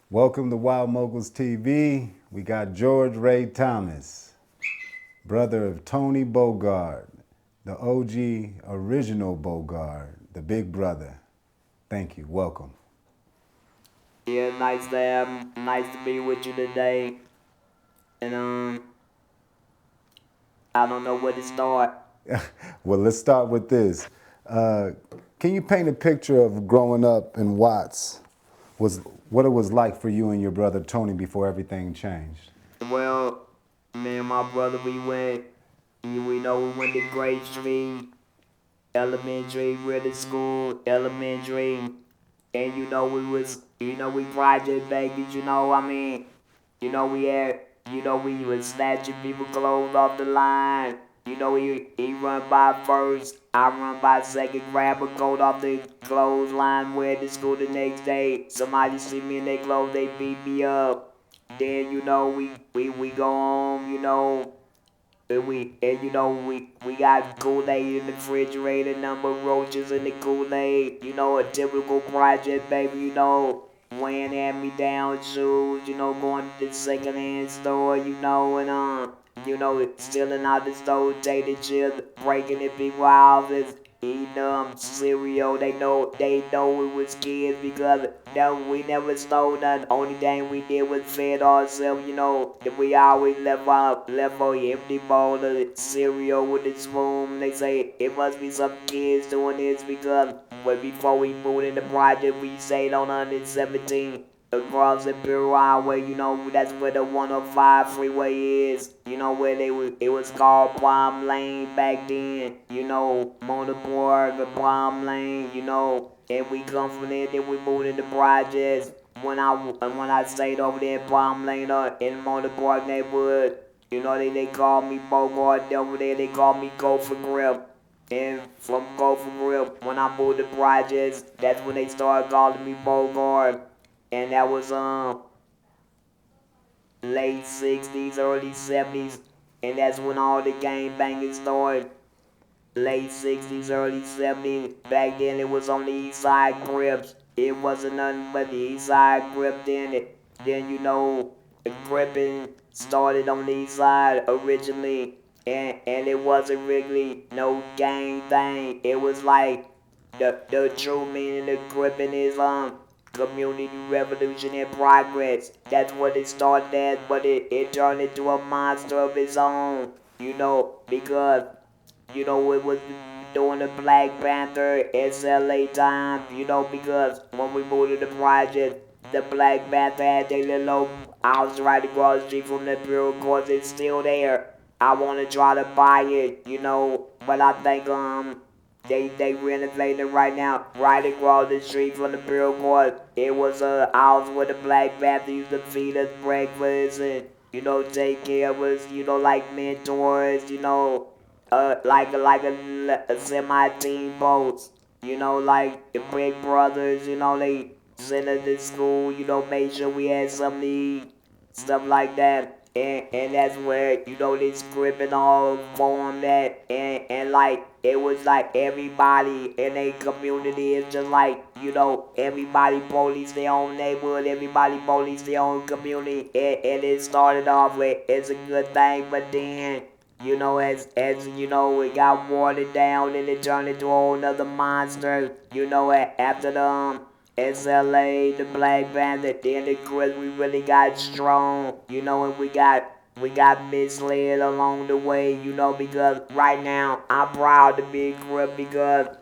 Welcome to Wild Moguls TV. We got George Ray Thomas, brother of Tony Bogard, the OG original Bogard, the big brother. Thank you. Welcome. Yeah, nice to be with you today. And I don't know where to start. Well, let's start with this. Can you paint a picture of growing up in Watts? What it was like for you and your brother Tony before everything changed? Well, me and my brother, we went to Great Street, elementary, middle school, elementary, and we project babies. We was snatching people clothes off the line. He run by first, I run by second, grab a coat off the clothesline, wear to school the next day. Somebody see me in their clothes, they beat me up. Then we go home, we got Kool-Aid in the refrigerator, number of roaches in the Kool-Aid. A typical project baby, wearing hand-me-down shoes, going to the second-hand store, stealing out the store, taking chips, breaking in people's houses, eating cereal. They know we was kids because we never stole nothing. Only thing we did was fed ourselves, that we always left our empty bowl of cereal with a spoon. They say it must be some kids doing this because before we moved in the project, we stayed on 117 across the Imperial Highway. That's where the 105 freeway is. It was called Palm Lane back then. Motorboard, the Palm Lane. And we come from there, then we moved into projects. When I stayed over there in Palm Lane in Motorboard neighborhood, they called me Bogart. Over there they called me Go for Grip. And from Go for Grip, when I moved to projects, that's when they started calling me Bogart. And that was late 60s, early 70s, and that's when all the gang banging started. Late 60s, early 70s. Back then it was on the east side Crips. It wasn't nothing but the east side Crip then. Then the Crippin started on the east side originally. And it wasn't really no gang thing. It was like the true meaning of Crippin is community revolution in progress. That's what it started as, but it turned into a monster of its own. Because it was during the Black Panther SLA time. Because when we moved to the project, the Black Panther had their little house right across the street from the Imperial Courts. It's still there. I want to try to buy it, but I think they renovating it right now, right across the street from the Imperial Court. It was a house where the Black Panther used to feed us breakfast and take care of us, like mentors, like a semi-team boats, like the big brothers, they sent us to school, made sure we had something to eat, stuff like that. And that's where, this Crippin all formed that. And like, it was like everybody in a community is just like, everybody police their own neighborhood, everybody police their own community. And it started off with, it's a good thing, but then, as it got watered down and it turned into a whole nother monster, after the, SLA, the Black Panther, then the Crips, we really got strong, and we got misled along the way, because right now I'm proud to be a Crip because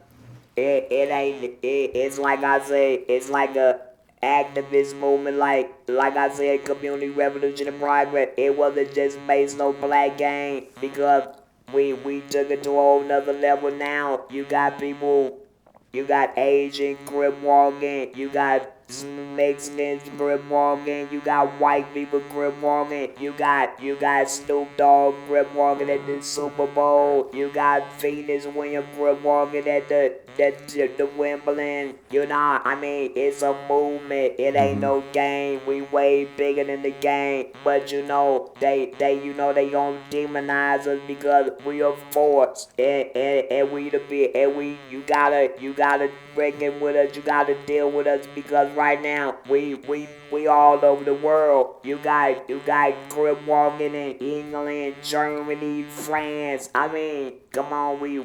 it's like I said, it's like a activist movement, like I said, community revolution and progress. It wasn't just based on black gang because we took it to a whole nother level now. You got Asian Crip Walking, you got Mexicans Crip Walking, you got white people Crip Walking, you got Snoop Dogg Crip Walking at the Super Bowl, you got Venus Williams Crip Walking at the Wimbledon. It's a movement. It ain't no game. We way bigger than the game. But they gon' demonize us because we are force. And we the big. And you gotta reckon with us. You gotta deal with us because right now, we all over the world. You got Crip Walking in England, Germany, France. I mean, come on, we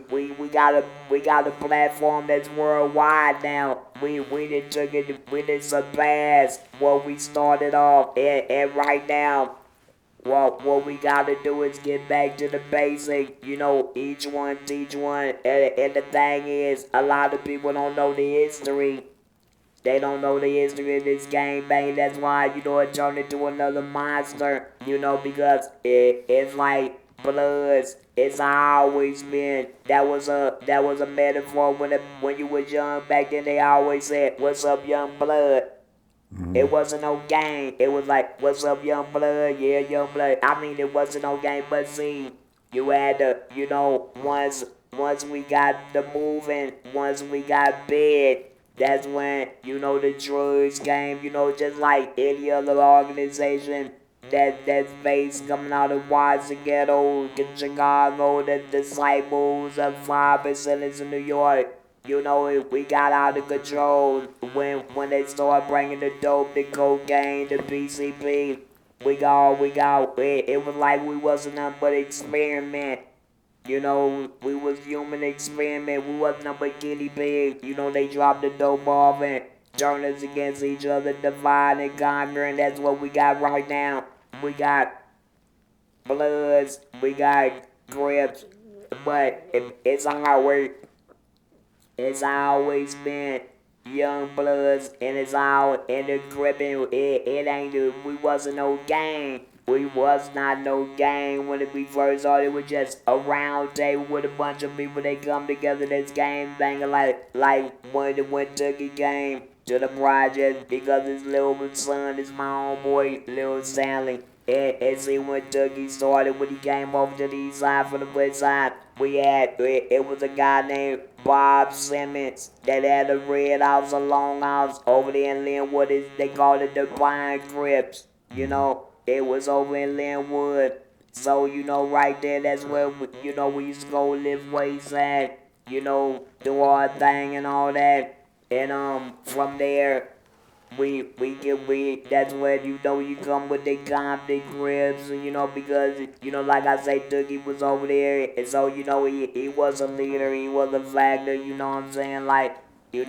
got a platform that's worldwide now. We done took it, we done surpassed what we started off, and right now. What we gotta do is get back to the basic, each one teach one. And the thing is, a lot of people don't know the history. They don't know the history of this game, bang. That's why, it turned into another monster, because it's like Bloods. It's always been. That was a metaphor when you was young back then. They always said, "What's up, young blood?" It wasn't no game. It was like, "What's up, young blood?" Yeah, young blood. I mean, it wasn't no game, but see, you had to, once we got the moving, once we got big, that's when, the drugs came, just like any other organization that's based coming out of Watson Ghetto, Chicago, the Disciples of 5% in New York. We got out of control when they started bringing the dope, the cocaine, the PCP. It was like we wasn't nothing but experiment. We was human experiment. We wasn't nothing but guinea pigs. They dropped the dope off and turned us against each other, divide and conquer, and that's what we got right now. We got Bloods, we got Crips, but it's our work. It's always been young bloods, and it's all in the Crippin. It ain't we wasn't no gang. We was not no gang when we first started. It was just a round table with a bunch of people. They come together. This game banging like when Tookie came to the project because his little son is my homeboy, Lil Sally. And see when Tookie started, when he came over to the east side from the west side, it was a guy named Bob Simmons that had a red house, a long house over there in Linwood. They called it the Blind Crips. It was over in Linwood. So, right there, that's where, we used to go live wayside, do our thing and all that. And from there, that's where you come with the Compton Crips, because like I say, Tookie was over there, and so he was a leader, he was a factor, you know what I'm saying, like he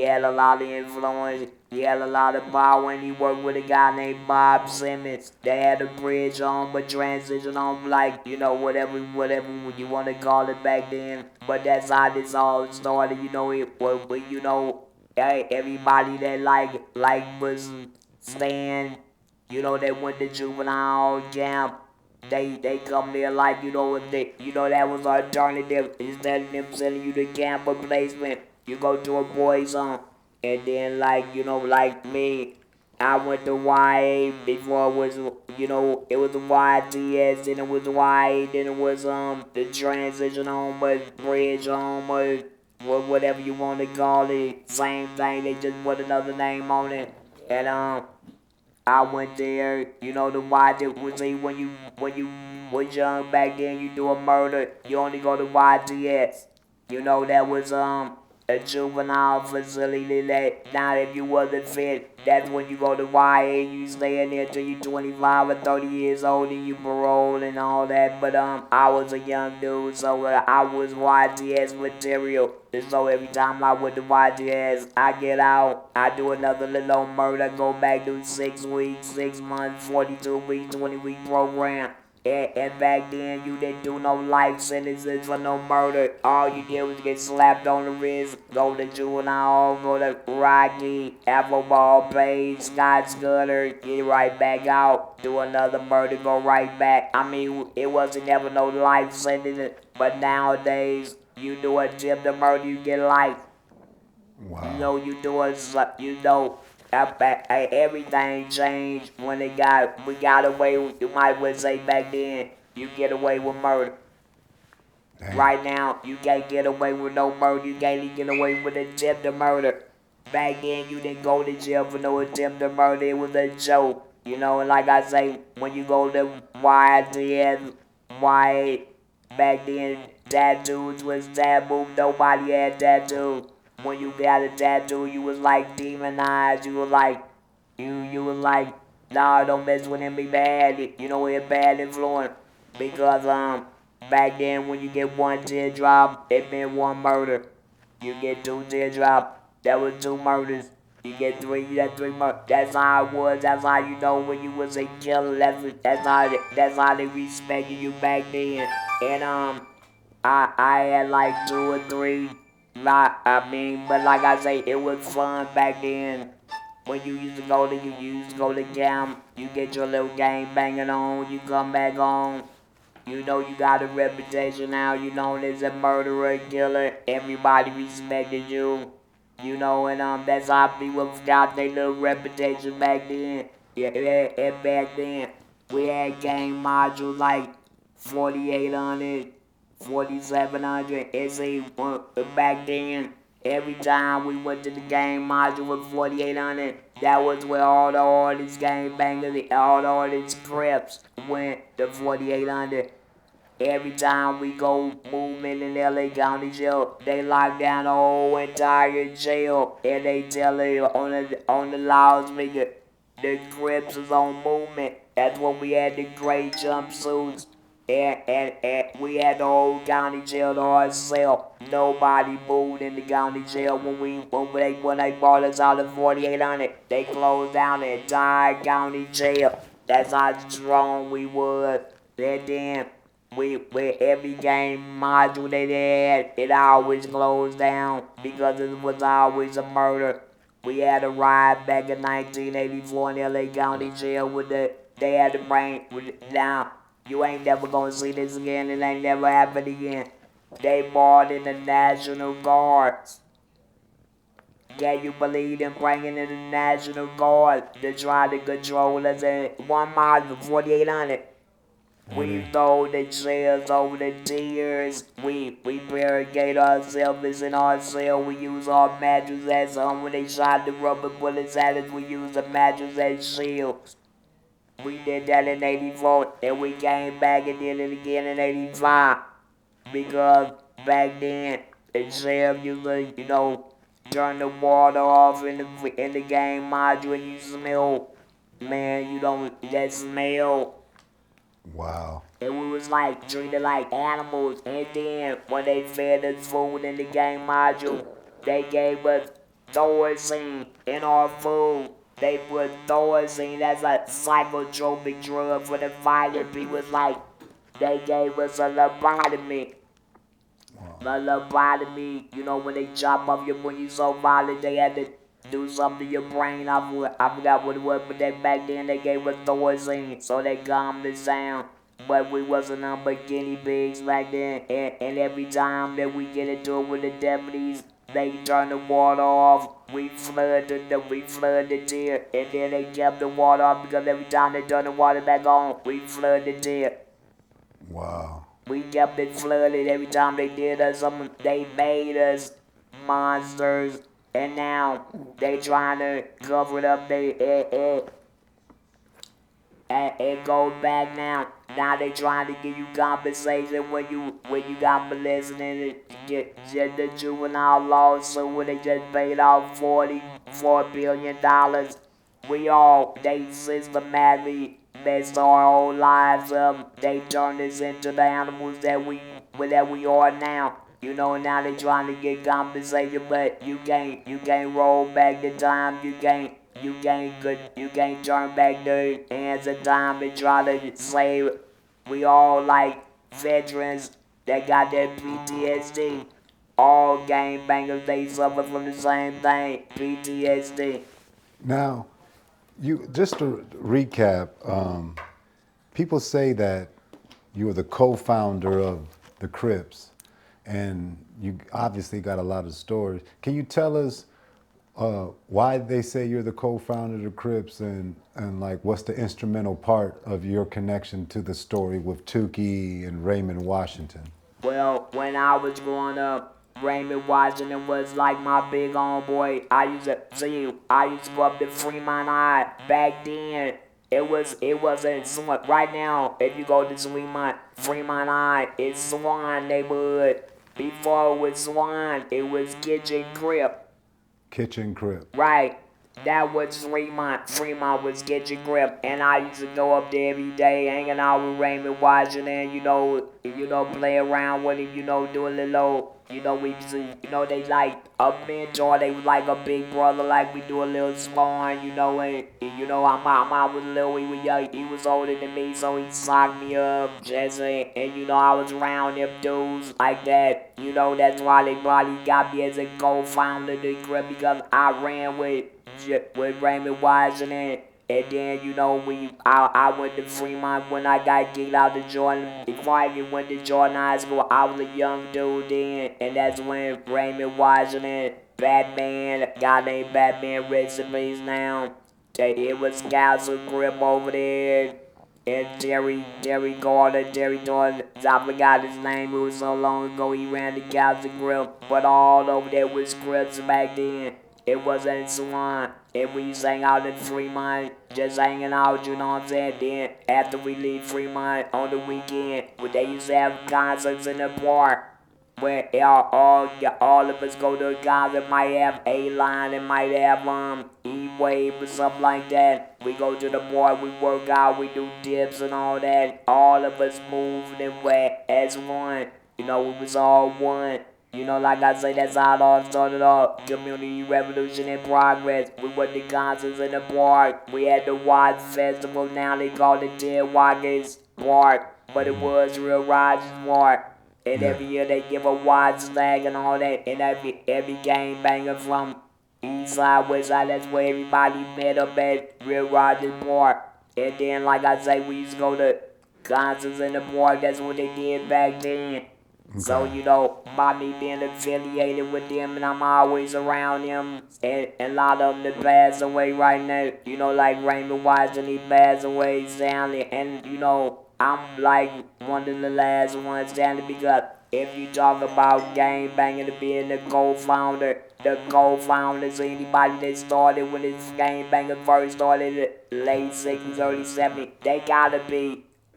had a lot of influence, he had a lot of power, and he worked with a guy named Bob Simmons. They had a bridge on, but transition on, like whatever you want to call it back then. But that's how this all started, everybody that was staying, that went to juvenile camp, they come there like, if they, that was alternative. Instead of them sending you to camp replacement, you go to a boys' home. And then like me, I went to YA before it was, it was YTS, then it was YA, then it was the transition home, but bridge home, or whatever you want to call it. Same thing, they just put another name on it. And I went there, the watch it was when you was young back then, you do a murder, you only go to YTS. That was a juvenile facility that now if you wasn't fit, that's when you go to YA, you stay in there till you 25 or 30 years old and you parole and all that. But I was a young dude, so I was YTS material. And so every time I went to YTS, I get out, I do another little murder, go back to 6 weeks, 6 months, 42 weeks, 20-week program. And back then, you didn't do no life sentences for no murder. All you did was get slapped on the wrist, go to juvenile, go to Rocky, Apple Ball Page, Scott Scudder, get right back out, do another murder, go right back. I mean, it wasn't ever no life sentence, but nowadays, you do a attempt to murder, you get life. Wow. Everything changed when we got away with, you might well say back then, you get away with murder. Dang. Right now, you can't get away with no murder, you can't even get away with attempt to murder. Back then, you didn't go to jail for no attempt to murder, it was a joke. And like I say, when you go to YTS, back then, tattoos was taboo, nobody had tattoos. when you got a tattoo, you was like demonized. You was like, you was like, nah, don't mess with him, be bad. You know, he a bad influence. Because, back then when you get one teardrop, it meant one murder. You get two teardrops, that was two murders. You get three, that's three murders. That's how it was. That's how you know when you was a killer. That's how they respected you back then. And I had like two or three. But like I say, it was fun back then. When you used to go to camp, you get your little gang banging on, you come back home. You know you got a reputation now, you known as a murderer, killer, everybody respected you. You know, and that's how people got their little reputation back then. And back then, we had game modules like 4800, 4700, and see, back then, every time we went to the game module with 4800, that was where all the artists, game bangers, all the artists, Crips went to 4800. Every time we go movement in LA County Jail, they lock down the whole entire jail, and they tell it on the loudspeaker, the Crips is on movement. That's when we had the gray jumpsuits, and we had the whole county jail to ourselves. Nobody moved in the county jail when they brought us out of 4800. They closed down the entire county jail. That's how strong we was. And then with every game module they had, it always closed down because it was always a murder. We had a riot back in 1984 in LA County Jail they had to bring down. You ain't never gonna see this again. It ain't never happened again. They brought in the National Guards. Can you believe them bringing in the National Guard to try to control us at 1 mile for 4800? We throw the chairs over the tiers. We barricade ourselves in our cell. We use our mattress as when they shot the rubber bullets at us, we used the mattress as shields. We did that in 84, and we came back and did it again in 85. Because back then, the sheriff used to, turn the water off in the game module and you smell. Man, that smell. Wow. And we was like treated like animals. And then when they fed us food in the game module, they gave us Thorazine in our food. They put Thorazine, that's a psychotropic drug for the violent people. It's like they gave us a lobotomy. A lobotomy, when they chop off when you so violent, they had to do something to your brain. I forgot what it was, but back then they gave us Thorazine, so they calmed us down. But we wasn't nothing but guinea pigs back then, and every time that we get into it with the deputies, they turn the water off. We flood the tier, and then they kept the water off because every time they turn the water back on, we flood the tier. Wow. We kept it flooded every time they did us something. They made us monsters, and now they trying to cover it up. It goes back now. Now they trying to give you compensation when you got molested and get the juvenile lawsuit where they just paid out $44 billion. They systematically messed our whole lives up. They turned us into the animals that we are now. Now they trying to get compensation, but you can't roll back the time. You can't turn back the hands of time and try to save. We all like veterans that got that PTSD. All gangbangers, they suffer from the same thing, PTSD. Now, just to recap, people say that you were the co-founder of the Crips, and you obviously got a lot of stories. Can you tell us why they say you're the co-founder of the Crips, and like what's the instrumental part of your connection to the story with Tookie and Raymond Washington? Well, when I was growing up, Raymond Washington was like my big homeboy. I used to go up to Fremont High. Back then, it wasn't Swan. Right now, if you go to Fremont High, it's Swan neighborhood. Before it was Swan, it was Kitchen Crip. Kitchen Crip. Right. That was Fremont. Fremont was Kitchen Crip. And I used to go up there every day, hanging out with Raymond, watching and, play around with him, do a little, we used to, they like a mentor, they was like a big brother, like we do a little sparring, and, I was little, he was young, he was older than me, so he socked me up, Jesse, and, I was around them dudes like that, that's why they probably got me as a co-founder of the Crip, because I ran with Raymond Washington. And then, I went to Fremont when I got kicked out of Jordan. Before I even went to Jordan High School, I was a young dude then. And that's when Raymond Washington, Batman, a guy named Batman, rest in peace now. It was Council Crip over there. And Jerry Gordon, I forgot his name, it was so long ago he ran the Council Crip. But all over there was Crips back then. It wasn't Swan. And we used to hang out in Fremont, just hanging out, you know what I'm saying? Then, after we leave Fremont on the weekend, they used to have concerts in the park. Where all of us go to a concert, might have A-Line and might have E-Wave or something like that. We go to the park, we work out, we do dips and all that. All of us moved and went as one. We was all one. Like I say, that's how it all started off. Community revolution in progress. We went to concerts in the park. We had the Watts Festival, now they call it Dead Walkers Park. But it was Real Rogers Park. And every year they give a Watts flag and all that. And every gang banger from East Side, West Side, that's where everybody met up at Real Rogers Park. And then, like I say, we used to go to concerts in the park. That's what they did back then. Okay. So, by me being affiliated with them and I'm always around them, and a lot of them that passed away right now, like Raymond Washington, he passed away sadly, and, I'm like one of the last ones standing because if you talk about gang banging to being the co-founders, anybody that started when this gang banging first started in the late 60s, early 70s,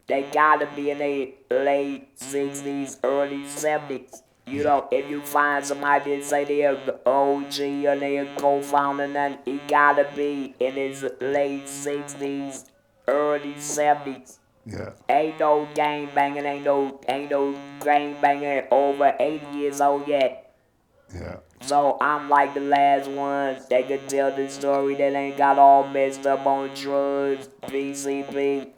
they gotta be in the late 60s, early 70s. If you find somebody that say they're the OG or they're a co-founder, then he gotta be in his late 60s, early 70s. Yeah. Ain't no gang banging, ain't no gang banging over 80 years old yet. Yeah. So I'm like the last ones that could tell the story that ain't got all messed up on drugs, PCP.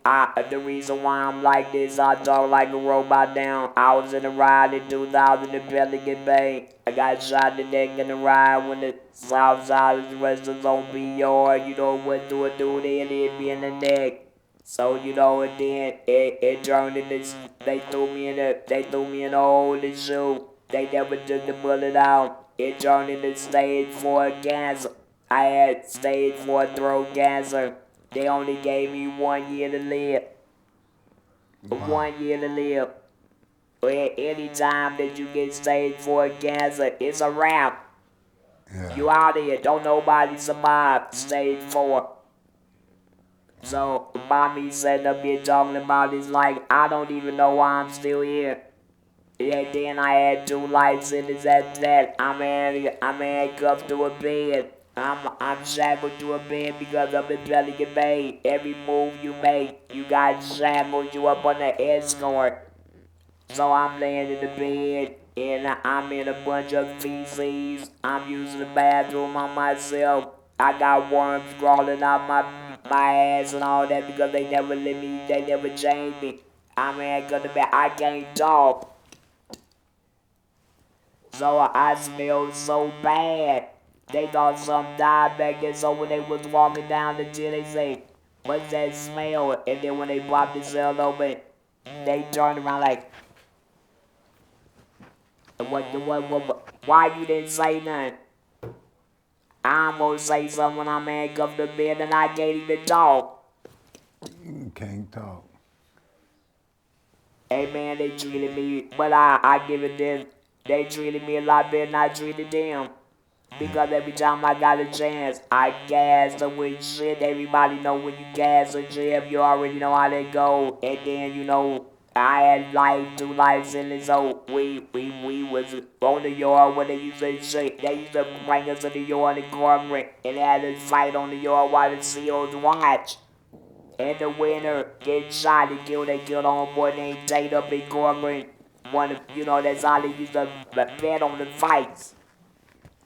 The reason why I'm like this, I talk like a robot down. I was in a ride in 2000 in Pelican Bay. I got shot in the neck in the ride when the south side of the rest was on BR. What do it do then? Hit me in the neck. So and then it turned into they threw me in a hole in the shoe. They never took the bullet out. It turned into stage 4 cancer. I had stage 4 throat cancer. They only gave me 1 year to live. Wow. 1 year to live. Any time that you get stage 4 cancer, it's a wrap. Yeah. You out here. Don't nobody survive stage 4. So, by me sitting up here talking about this, like, I don't even know why I'm still here. Yeah, then I had 2 life sentences after that. I'm handcuffed to a bed. I'm shackled to a bed because I'm in Pelican Bay. Every move you make, you got shackled, you up on the escort. So I'm laying in the bed, and I'm in a bunch of feces. I'm using the bathroom on myself. I got worms crawling out my ass and all that because they never changed me. I'm handcuffed to bed. I can't talk. So I smell so bad. They thought something died back there, so when they was walking down the jail, they say, "What's that smell?" And then when they popped the cell open, they turned around like, why you didn't say nothing? I'm gonna say something when I'm handcuffed to bed and I can't even talk. You can't talk. Hey man, they treated me, but I give it this. They treated me a lot better than I treated them. Because every time I got a chance, I gassed them with shit. Everybody know when you gas a jab, you already know how they go. And then, I had like 2 life sentences, so we was on the yard when they used to say, they used to bring us to the yard and corporate and had us fight on the yard while the seals watch. And the winner get shot and killed, they killed on boy named Tate up in corporate. That's how they used to bet on the fights.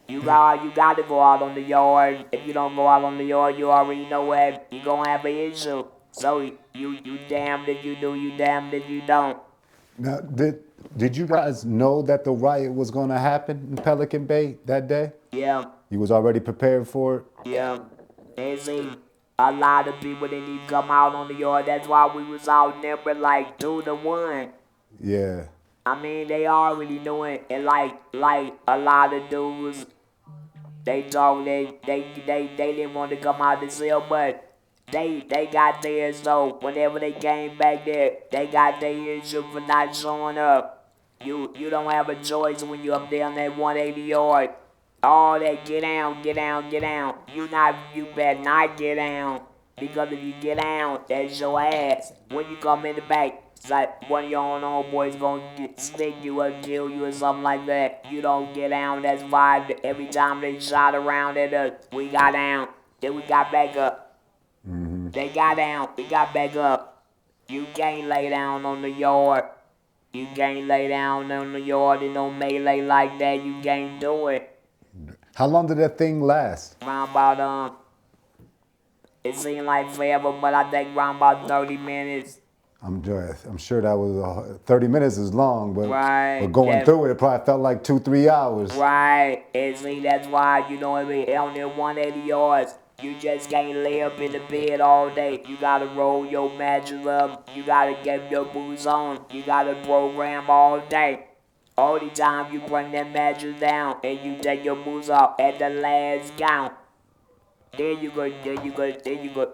You got to go out on the yard. If you don't go out on the yard, you already know what you gonna have an issue. So you damned if you do, you damned if you don't. Now, did you guys know that the riot was going to happen in Pelican Bay that day? Yeah, You was already prepared for it? yeah. And see, a lot of people didn't even come out on the yard. That's why we was outnumbered like 2-1. Yeah. I mean, they already knew it, and like a lot of dudes, they told they didn't want to come out the cell, but they got theirs. So whenever they came back there, they got their issue for not showing up. You don't have a choice when you up there on that 180 yard. All that get down, get down, get down. You better not get down. Because if you get down, that's your ass. When you come in the back, it's like one of your own homeboys gonna stick you or kill you or something like that. You don't get down, that's why every time they shot around at us, we got down. Then we got back up. They got down, we got back up. You can't lay down on the yard. You can't lay down on the yard in no melee like that. You can't do it. How long did that thing last? Around about, it seemed like forever, but I think around about 30 minutes. I'm sure that was 30 minutes is long, but, Right, but going yeah. through it probably felt like 2-3 hours. Right, and see, that's why, you know what I mean, on the 180 yards, you just can't lay up in the bed all day. You gotta roll your mattress up, you gotta get your boots on, you gotta program all day. All the time you bring that mattress down and you take your boots off at the last count. Then you go,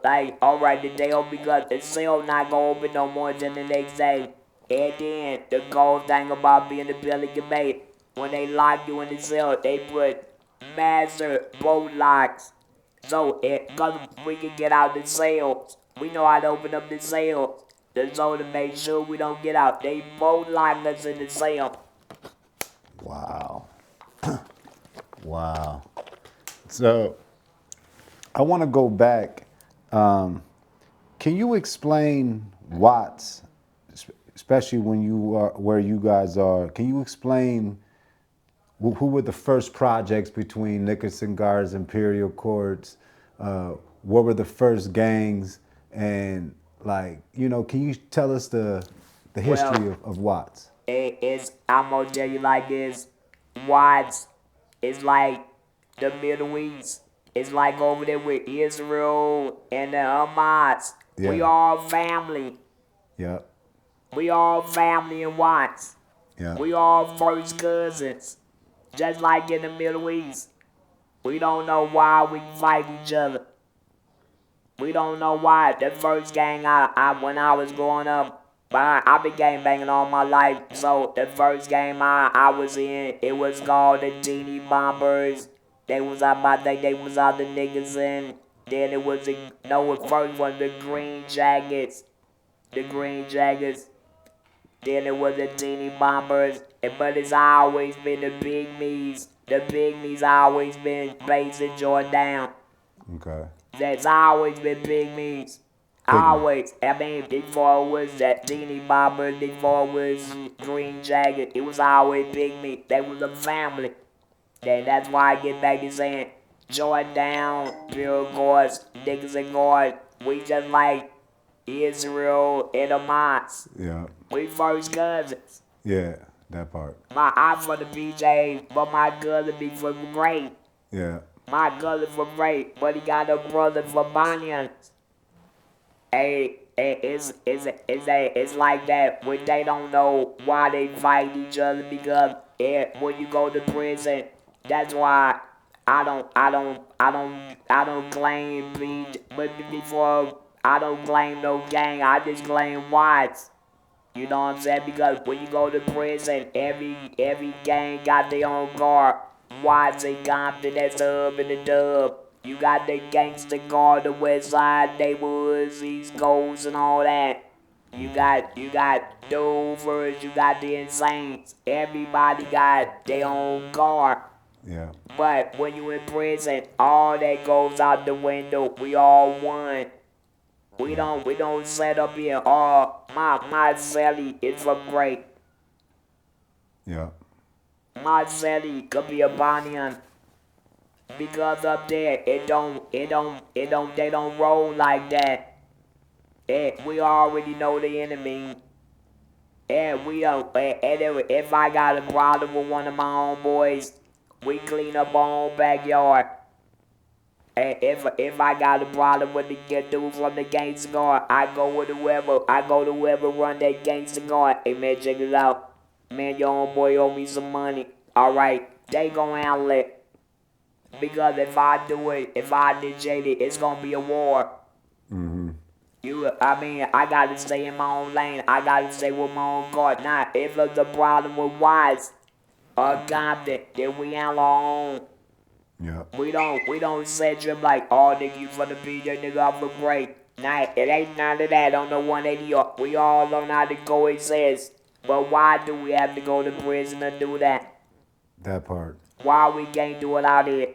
like, alright, the day open because the cell not gonna open no more than the next day. And then, the cold thing about being the Pelican Bay, when they lock you in the cell, they put master bolt locks. So, cause we can get out the cells, we know how to open up the cells. So to make sure we don't get out, they bolt lock us in the cell. Wow. Wow. So, I want to go back. Can you explain Watts, especially when you are where you guys are? Can you explain who were the first projects between Nickerson Gardens, Imperial Courts? What were the first gangs? And can you tell us the history of Watts? I'm gonna tell you like this. Watts is like the Middle East. It's like over there with Israel and the Hamas. Yeah. We all family. Yeah. We all family in Watts. Yeah. We all first cousins. Just like in the Middle East. We don't know why we fight each other. We don't know why. The first gang when I was growing up, I've been gang banging all my life. So the first game I was in, it was called the Genie Bombers. They was out the Nickerson. Then it was the first one the Green Jackets. The Green Jackets. Then it was the Genie Bombers. But it's always been the Big Me's. The Big Me's always been based in Jordan. Okay. That's always been Big Me's. Always. I mean, before it was that Genie Bomber, before it was Green Jacket, it was always Big Me. They was a family. Then that's why I get back to saying, Jordan, Imperial Courts, Nickerson Gardens, we just like Israel and Hamas. Yeah. We first cousins. Yeah, that part. I'm from the BJ, but my cousin be from Great. Yeah. My cousin from Great, but he got a brother from Banyans. Hey, it's like that when they don't know why they fight each other because when you go to prison, that's why I don't claim but before I don't claim no gang, I just claim whites. You know what I'm saying? Because when you go to prison, every gang got their own guard. Whites and Compton, that's the hub and the dub. You got the gangster guard, the west side neighborhoods, East Coast and all that. You got the overs, you got the insanes. Everybody got their own guard. Yeah. But when you in prison, all that goes out the window. We all one. We don't set up here. Oh, my celly is for break. Yeah. My celly could be a Bonnian. Because up there, they don't roll like that. We already know the enemy. And we don't, and if I got a problem with one of my own boys, we clean up our own backyard. And if I got a problem with the get dude from the gangster guard, I go to whoever run that gangster guard. Hey man, check it out. Man, your own boy owe me some money. Alright, they gon' handle it. Because if I do it, if I initiate it, it's gonna be a war. I gotta stay in my own lane. I gotta stay with my own guard. Now, if it's a problem with Wise or Compton, then we handle our own. Yeah. We don't set him like, oh nigga, you for the beat that nigga off a break. Nah, it ain't none of that on the 180. We all learn how to coexist. But why do we have to go to prison to do that? That part. Why we can't do it out here?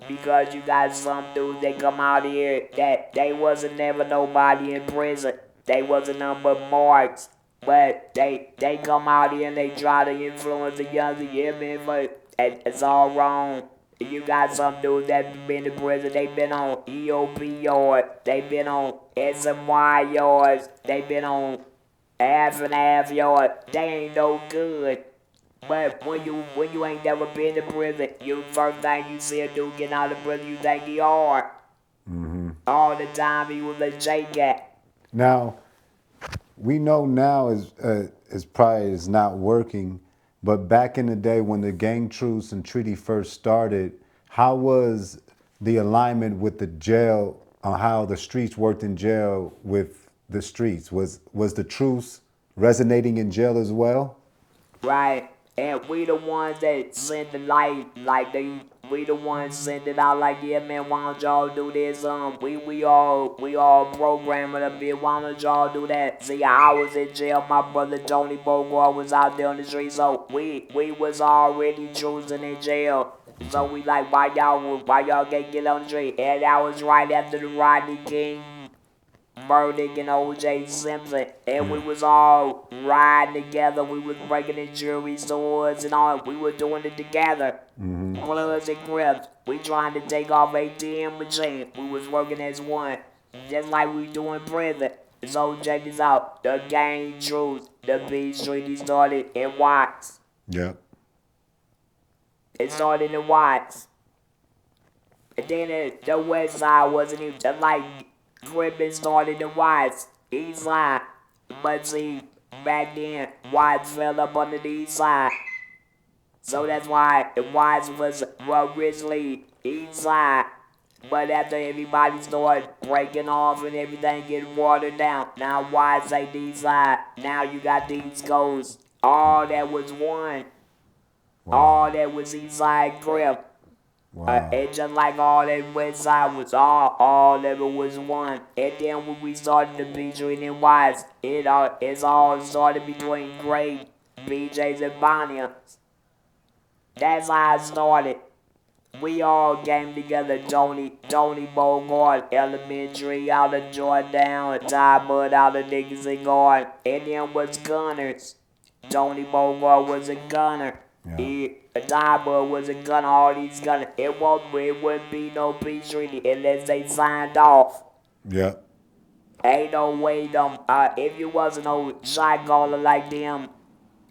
Because you got some dudes that come out here that they wasn't never nobody in prison. They wasn't none but marks. But they come out here and they try to influence the younger. Yeah, man, but it's all wrong. You got some dudes that been in prison. They been on EOP yard. They been on SMY yards. They been on half and half yard. They ain't no good. But when you ain't never been to prison, you first thing you see a dude getting out of prison, you think he hard. All the time he was a J-Cat. Now, we know now is probably is not working, but back in the day when the Gang Truce and Treaty first started, how was the alignment with the jail on how the streets worked in jail with the streets? Was the truce resonating in jail as well? Right. And we the ones that send the light, we the ones send it out like, yeah man, why don't y'all do this? We all programming up here, why don't y'all do that? See, I was in jail, my brother Tony Bogart was out there on the street, so we was already choosing in jail. So we like, why y'all can't get on the street? And that was right after the Rodney King verdict and OJ Simpson, and we was all riding together. We was breaking the jury swords and all. We were doing it together. Bloods and Crips. We trying to take off ATM machine. We was working as one, just like we do in prison. So check this out. The Gang Truce, the peace treaty started in Watts. Yeah. It started in Watts. And then the West Side wasn't even just like Crippin started in Watts, East Side. But see, back then, Watts fell up under the East Side. So that's why Watts was originally East Side. But after everybody started breaking off and everything getting watered down, now Watts ain't the East Side. Now you got the East Coast. All that was one. Wow. All that was East Side Crip. Wow. And just like all that West Side was all of it was one. And then when we started the featuring in Wise, it's all started between great BJs and Bonnians. That's how it started. We all came together, Tony Bogart, Elementary out of Jordan, Ty Bud out of Nickerson Gardens, and then was gunners. Tony Bogart was a gunner. Yeah. Ty Bud was a gunner, all these gunners. It wouldn't be no peace treaty unless they signed off. Yeah. Ain't no way if you wasn't no shot caller like them,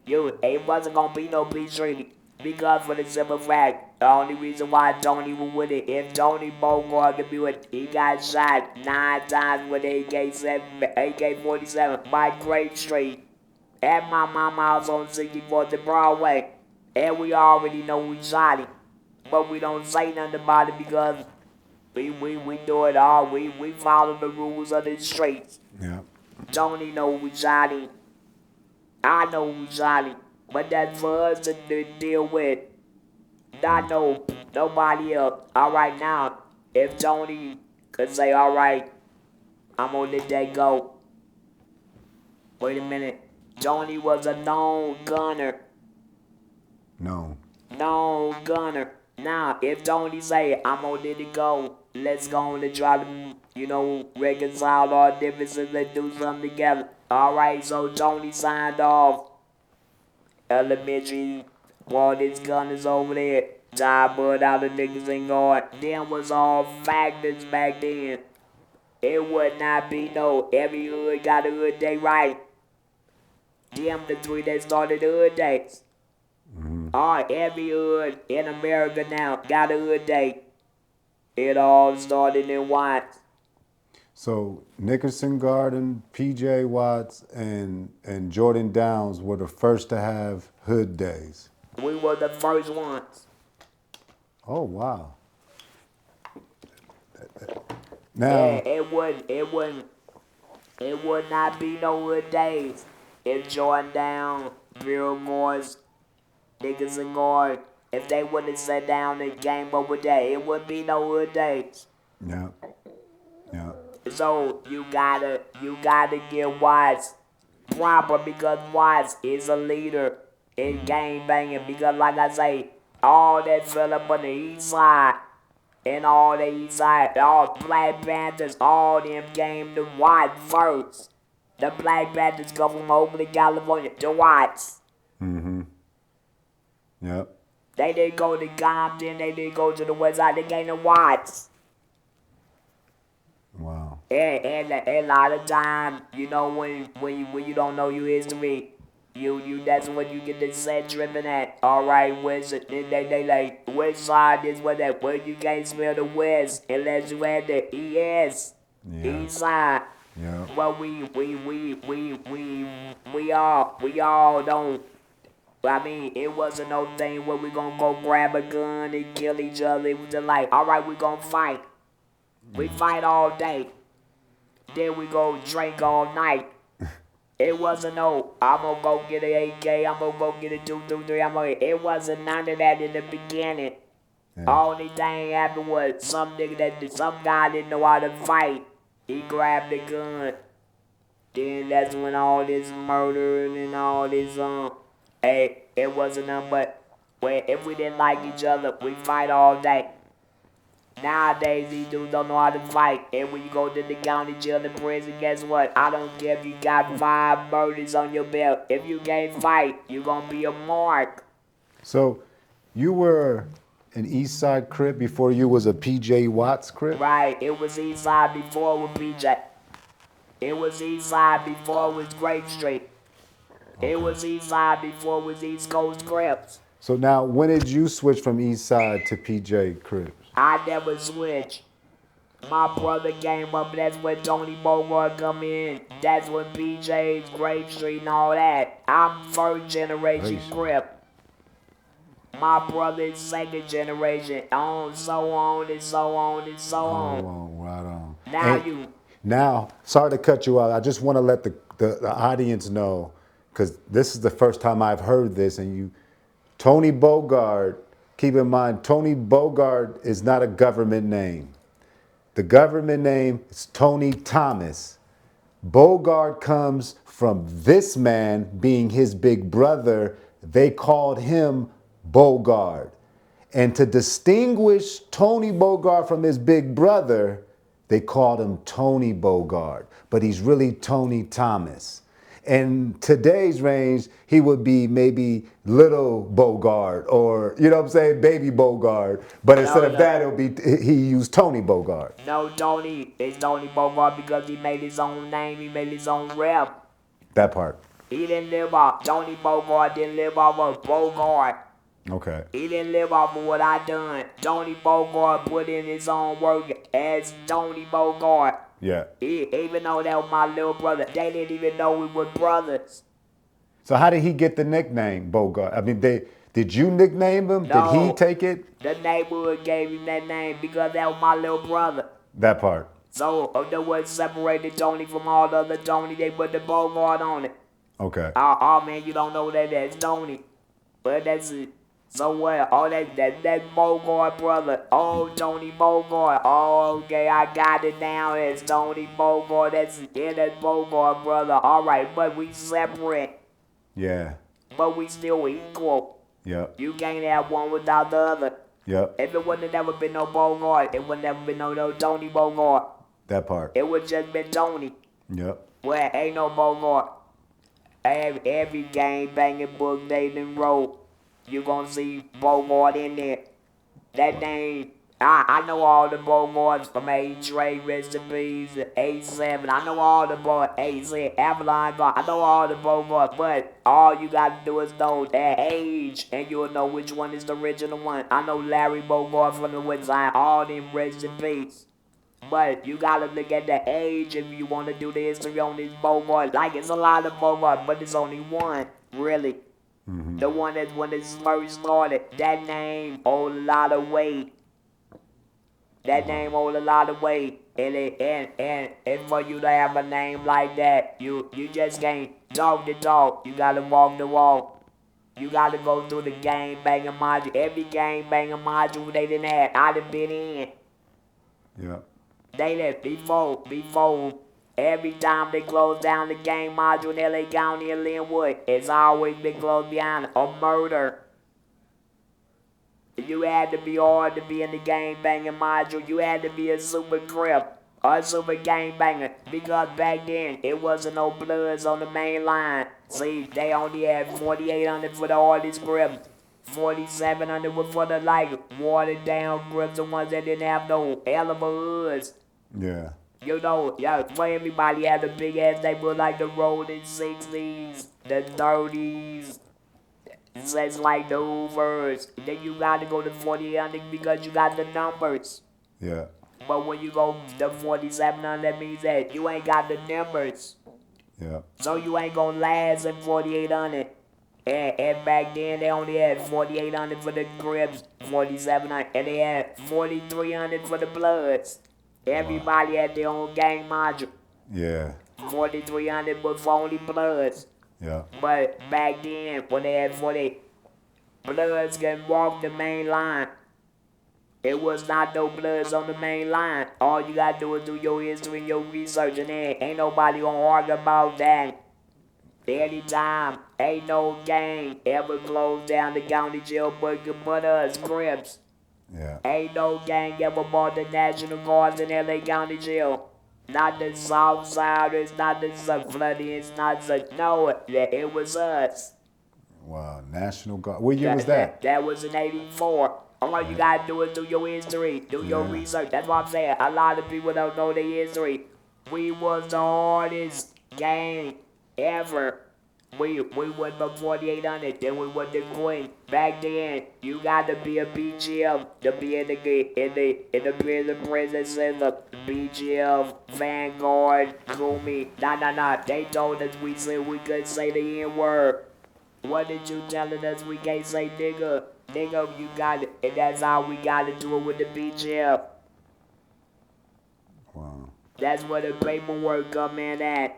it wasn't gonna be no peace treaty. Because for the simple fact, the only reason why Tony was with it, if Tony Bogart could be with it, he got shot 9 times with AK-47 by Grape Street at my mama's house on 64th and Broadway. And we already know we shot him. But we don't say nothing about it because we do it all. We follow the rules of the streets. Yeah. Tony know we shot him. I know we shot him. But that's for us to deal with. Not nobody else. Alright now, if Tony could say, alright, I'm gonna let that go. Wait a minute. Tony was a known gunner. No. Known gunner. Now, if Tony say, I'm gonna let it go, let's go on and try to, reconcile our differences, let's do something together. Alright, so Tony signed off. Elementary, while this gun is over there. Tie bud out of Nickerson Gardens. Them was all factors back then. It would not be no every hood got a hood day right. Them the three that started the hood days. Alright, every hood in America now got a hood day. It all started in Watts. So Nickerson Garden, PJ Watts, and Jordan Downs were the first to have hood days. We were the first ones. Oh wow. Now it would not be no hood days if Jordan Down, Real Morris, Nickerson Gardens, if they wouldn't have sat down and game over there, it wouldn't be no hood days. Yeah. Yeah. So you gotta get Watts proper because Watts is a leader in gang banging because like I say, all that fell up on the east side and all the east side, all Black Panthers, all them came to Watts first. The Black Panthers come from Oakland, California to Watts. Mm-hmm. Yep. They didn't go to Compton, they didn't go to the west side, they came to Watts. Wow. And a lot of times, when you don't know your history, you that's when you get the set driven at. Alright, where's it? They like west side is where that where you can't smell the west unless you had the ES. Yeah. East side. Yeah. Well we all don't. I mean, it wasn't no thing where we gonna go grab a gun and kill each other. It was just like, alright, we gonna fight. We fight all day. Then we go drink all night. It wasn't no, I'm gonna go get an AK, I'm gonna go get a 223, it wasn't none of that in the beginning. Yeah. Only thing happened was some guy didn't know how to fight. He grabbed the gun. Then that's when all this murdering and all this, hey, it wasn't nothing but, well, if we didn't like each other, we fight all day. Nowadays, these dudes don't know how to fight. And when you go to the county jail and prison, guess what? I don't care if you got 5 murders on your belt. If you can't fight, you're going to be a mark. So you were an East Side Crip before you was a PJ Watts Crip? Right. It was East Side before it was PJ. It was East Side before it was Grape Street. Okay. It was East Side before it was East Coast Crips. So now, when did you switch from East Side to PJ Crips? I never switched. My brother came up, that's when Tony Bogard come in. That's when PJ's, Grape Street and all that. I'm first generation Crip. My brother is second generation. So on and so on and so on. Right on. Now sorry to cut you out. I just want to let the audience know, because this is the first time I've heard this, and Tony Bogard, keep in mind, Tony Bogard is not a government name. The government name is Tony Thomas. Bogard comes from this man being his big brother. They called him Bogard. And to distinguish Tony Bogard from his big brother, they called him Tony Bogard, but he's really Tony Thomas. In today's range, he would be maybe Little Bogard, or, you know what I'm saying, Baby Bogard. But instead of that, he used Tony Bogard. No, Tony. It's Tony Bogard because he made his own name. He made his own rep. That part. He didn't live off. Tony Bogard didn't live off of Bogart. Okay. He didn't live off of what I done. Tony Bogard put in his own work as Tony Bogard. Yeah. Even though that was my little brother, they didn't even know we were brothers. So how did he get the nickname Bogart? I mean, did you nickname him? No, did he take it? The neighborhood gave him that name because that was my little brother. That part. So the what separated Tony from all the other Tony, they put the Bogart on it. Okay. Oh man, you don't know that's Tony. But that's it. So what? Oh, that Bogart brother. Oh, Tony Bogart. Oh, okay, I got it now. It's Tony Bogart. That's Bogart brother. All right, but we separate. Yeah. But we still equal. Yep. You can't have one without the other. Yep. If it wouldn't have never been no Bogart, it would never been no Tony Bogart. That part. It would just been Tony. Yep. Well, ain't no Bogart. Every gang banging book they done wrote, you gonna see Bogart in there. That name, I know all the Bogarts from A-Dre, rest in peace, A7. I know all the A7, Avalon God. I know all the Bogarts, but all you gotta do is know their age, and you'll know which one is the original one. I know Larry Bogart from the West Side, all them rest in peace. But you gotta look at the age if you wanna do the history on this Bogart. Like, it's a lot of Bogart, but it's only one, really. Mm-hmm. The one that when it first started, that name hold a lot of weight. That name hold a lot of weight. And for you to have a name like that, you just can't talk the talk. You gotta walk the walk. You gotta go through the gang banging module. Every gang banging module they didn't have, I done been in. Yep. They left before every time they closed down the gang module in LA County and Linwood, it's always been closed behind a murder. You had to be hard to be in the gang banging module. You had to be a super crip or a super gang banger, because back then it wasn't no Bloods on the main line. See, they only had 4,800 for the hardest grips. 4,700 was for the watered down grips, the ones that didn't have no hell of a hoods. Yeah. You know, yeah, for everybody had a big ass neighborhood like the rolling 60s, the 30s. It's like the Hoovers. Then you gotta go to 4,800 because you got the numbers. Yeah. But when you go to 4,700, that means that you ain't got the numbers. Yeah. So you ain't gonna last in 4,800. And back then they only had 4,800 for the Crips, 4,700, and they had 4,300 for the Bloods. Everybody had their own gang module. Yeah. 4,300 was for only Bloods. Yeah. But back then, when they had 40 Bloods can walk the main line, it was not no Bloods on the main line. All you gotta do is do your history and your research, and then ain't nobody gonna argue about that. Anytime, ain't no gang ever closed down the county jail but us, Crips. Yeah. Ain't no gang ever bought the National Guards in LA County Jail. Not the Southsiders, not the Floodians, not the... No, it was us. Wow. National Guard. What year was that? That was in 84. All you gotta do is do your history, do your research. That's what I'm saying. A lot of people don't know their history. We was the hardest gang ever. We went from 4,800, then we went to Queen. Back then, you got to be a BGM to be in the prison system. BGM, Vanguard, Gumi. Nah. They told us we said we couldn't say the N-word. What did you telling us we can't say nigga? Nigga, you got it. And that's how we got to do it with the BGM. Wow. That's where the paperwork come in at.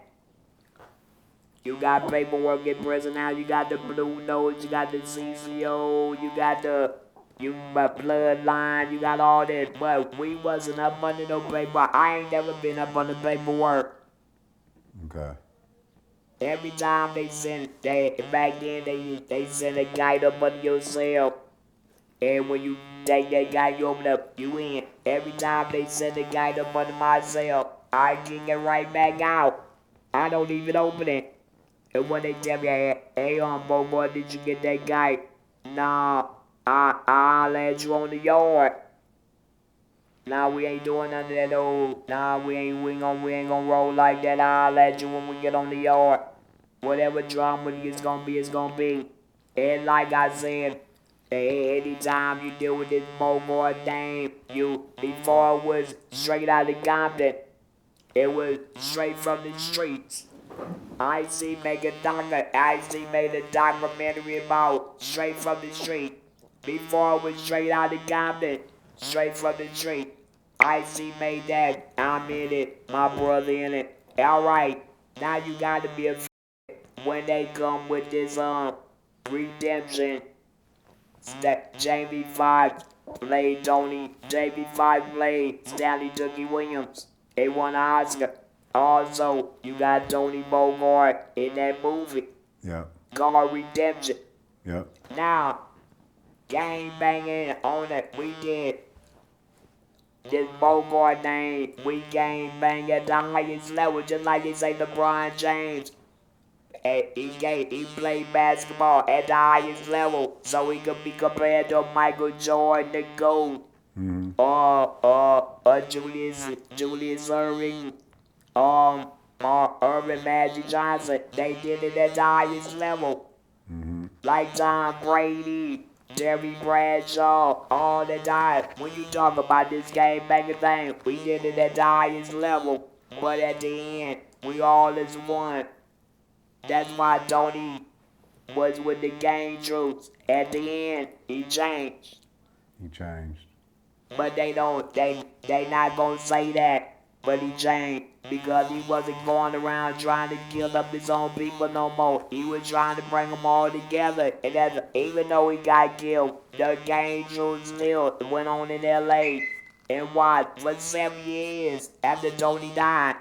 You got paperwork in prison now. You got the Blue Notes, you got the CCO, you got the bloodline, you got all that. But we wasn't up under no paper. I ain't never been up under paperwork. Okay. Every time back then they send a guide up under your cell. And when you take that guy, you open up, you in. Every time they send a guide up under my cell, I kick it right back out. I don't even open it. And when they tell me, hey, Bogart, did you get that guy? Nah, I'll let you on the yard. Nah, we ain't doing none of that old. Nah, we ain't gonna roll like that. I'll let you when we get on the yard. Whatever drama it's gonna be, it's gonna be. And like I said, anytime you deal with this Bogart thing, before it was straight out of Compton, it was straight from the streets. I.C. made a documentary about straight from the street. Before it was straight out of Compton, straight from the street. I.C. made that. I'm in it. My brother in it. Alright, now you gotta be a when they come with this redemption. Jamie Foxx played Tony. Jamie Foxx played Stanley Tookie Williams. They won an Oscar. Also, you got Tony Bogard in that movie. Yep. Called Redemption. Yep. Now, gang banging on it. We did this Bogart name. We gang bang at the highest level, just like they say LeBron James. And he played basketball at the highest level, so he could be compared to Michael Jordan, the GOAT, or Julius Erving, Irvin Magic Johnson. They did it at the highest level. Like Tom Brady, Jerry Bradshaw, all the time. When you talk about this game banging thing, we did it at the highest level. But at the end, we all is one. That's why Tony was with the Gang Truce. At the end, he changed. He changed. But they not gonna say that. But he changed because he wasn't going around trying to kill up his own people no more. He was trying to bring them all together. And even though he got killed, the Gang Truce still went on in L.A. and what, for 7 years after Tony died.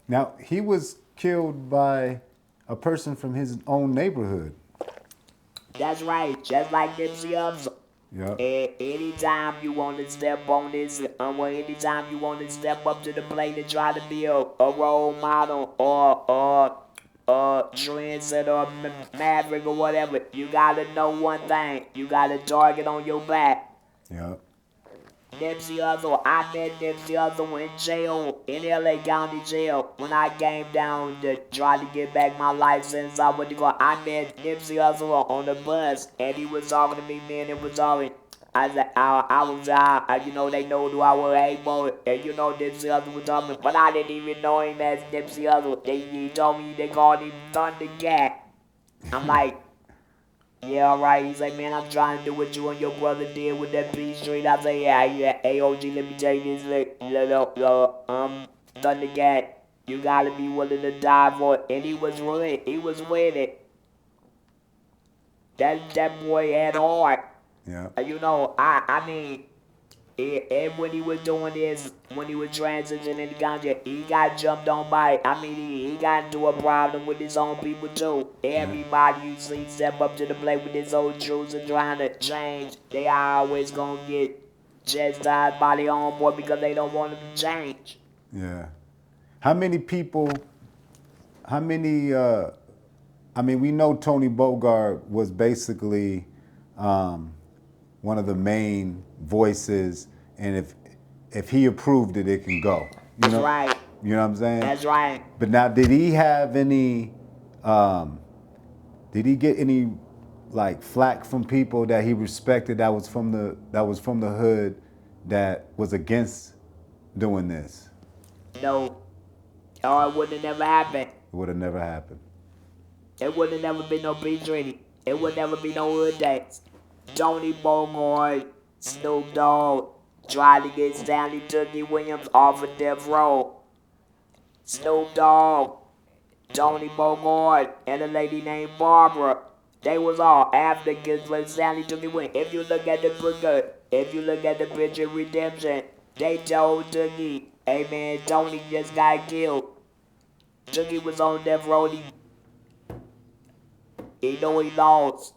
Now, he was killed by a person from his own neighborhood. That's right, just like Nipsey Hussle. Yep. Anytime you want to step on this, anytime you want to step up to the plate and try to be a role model or trendsetter or maverick or whatever, you gotta know one thing. You got a target on your back. Yep. Nipsey Hussle, I met Nipsey Hussle in jail, in LA County Jail, when I came down to try to get back my license. I met Nipsey Hussle on the bus, and he was talking to me, man, it was all I was, you know, they know who I was, hey, boy, and you know Nipsey Hussle was talking, but I didn't even know him as Nipsey Hussle. He told me they called him Thundercat. I'm like, yeah, alright. He's like, man, I'm trying to do what you and your brother did with that P Street. I say, yeah, hey, OG, let me tell you this, Thundercat, you gotta be willing to die for it. And he was with it. That boy had heart. Yeah. You know, I mean, and when he was doing this, when he was transitioning the ganja, he got jumped on by, I mean, he got into a problem with his own people too. Everybody you see step up to the plate with his old truths and trying to change, they always gonna get chastised by their own boy because they don't want him to change. Yeah. How many people, I mean, we know Tony Bogard was basically one of the main voices, and if he approved it, it can go. You That's know? right. You know what I'm saying? That's right. But now, did he have any? Did he get any like flack from people that he respected that was from the hood that was against doing this? No. Or it would have never happened. It would have never happened. It would have never been no peace treaty. It would never be no hood days. Tony Bogard, Snoop Dogg tried to get Stanley Tookie Williams off of death row. Snoop Dogg, Tony Bogard, and a lady named Barbara. They was all Africans when Stanley Tookie Williams. If you look at the picture of Redemption, they told Tookie, hey man, Tony just got killed. Tookie was on death row. He knew he lost.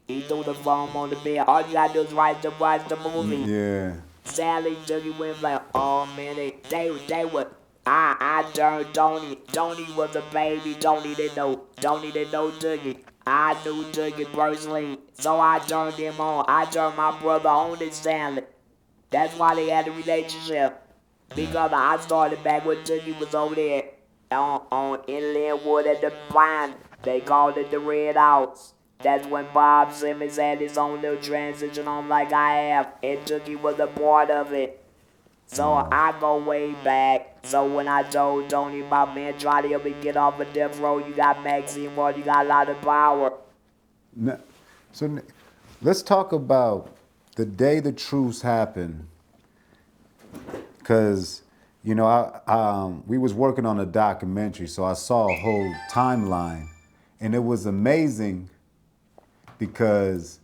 He threw the phone on the bed. All you gotta do is watch the movie. Yeah. Sally Tookie went like, oh man, they were. I turned Tony. Tony was a baby. Tony didn't know Tookie. I knew Tookie personally, so I turned him on. I turned my brother on to Stanley. That's why they had a relationship. Because I started back when Tookie was over there on Inland Wood at the Pine. They called it the Red House. That's when Bob Simmons had his own little transition on like I have, and Tookie was a part of it. So I go way back. So when I told Tony about, man, try to help me get off of death row, you got Maxine Ward, you got a lot of power. Now, so let's talk about the day the truce happened. Because, you know, we was working on a documentary, so I saw a whole timeline. And it was amazing because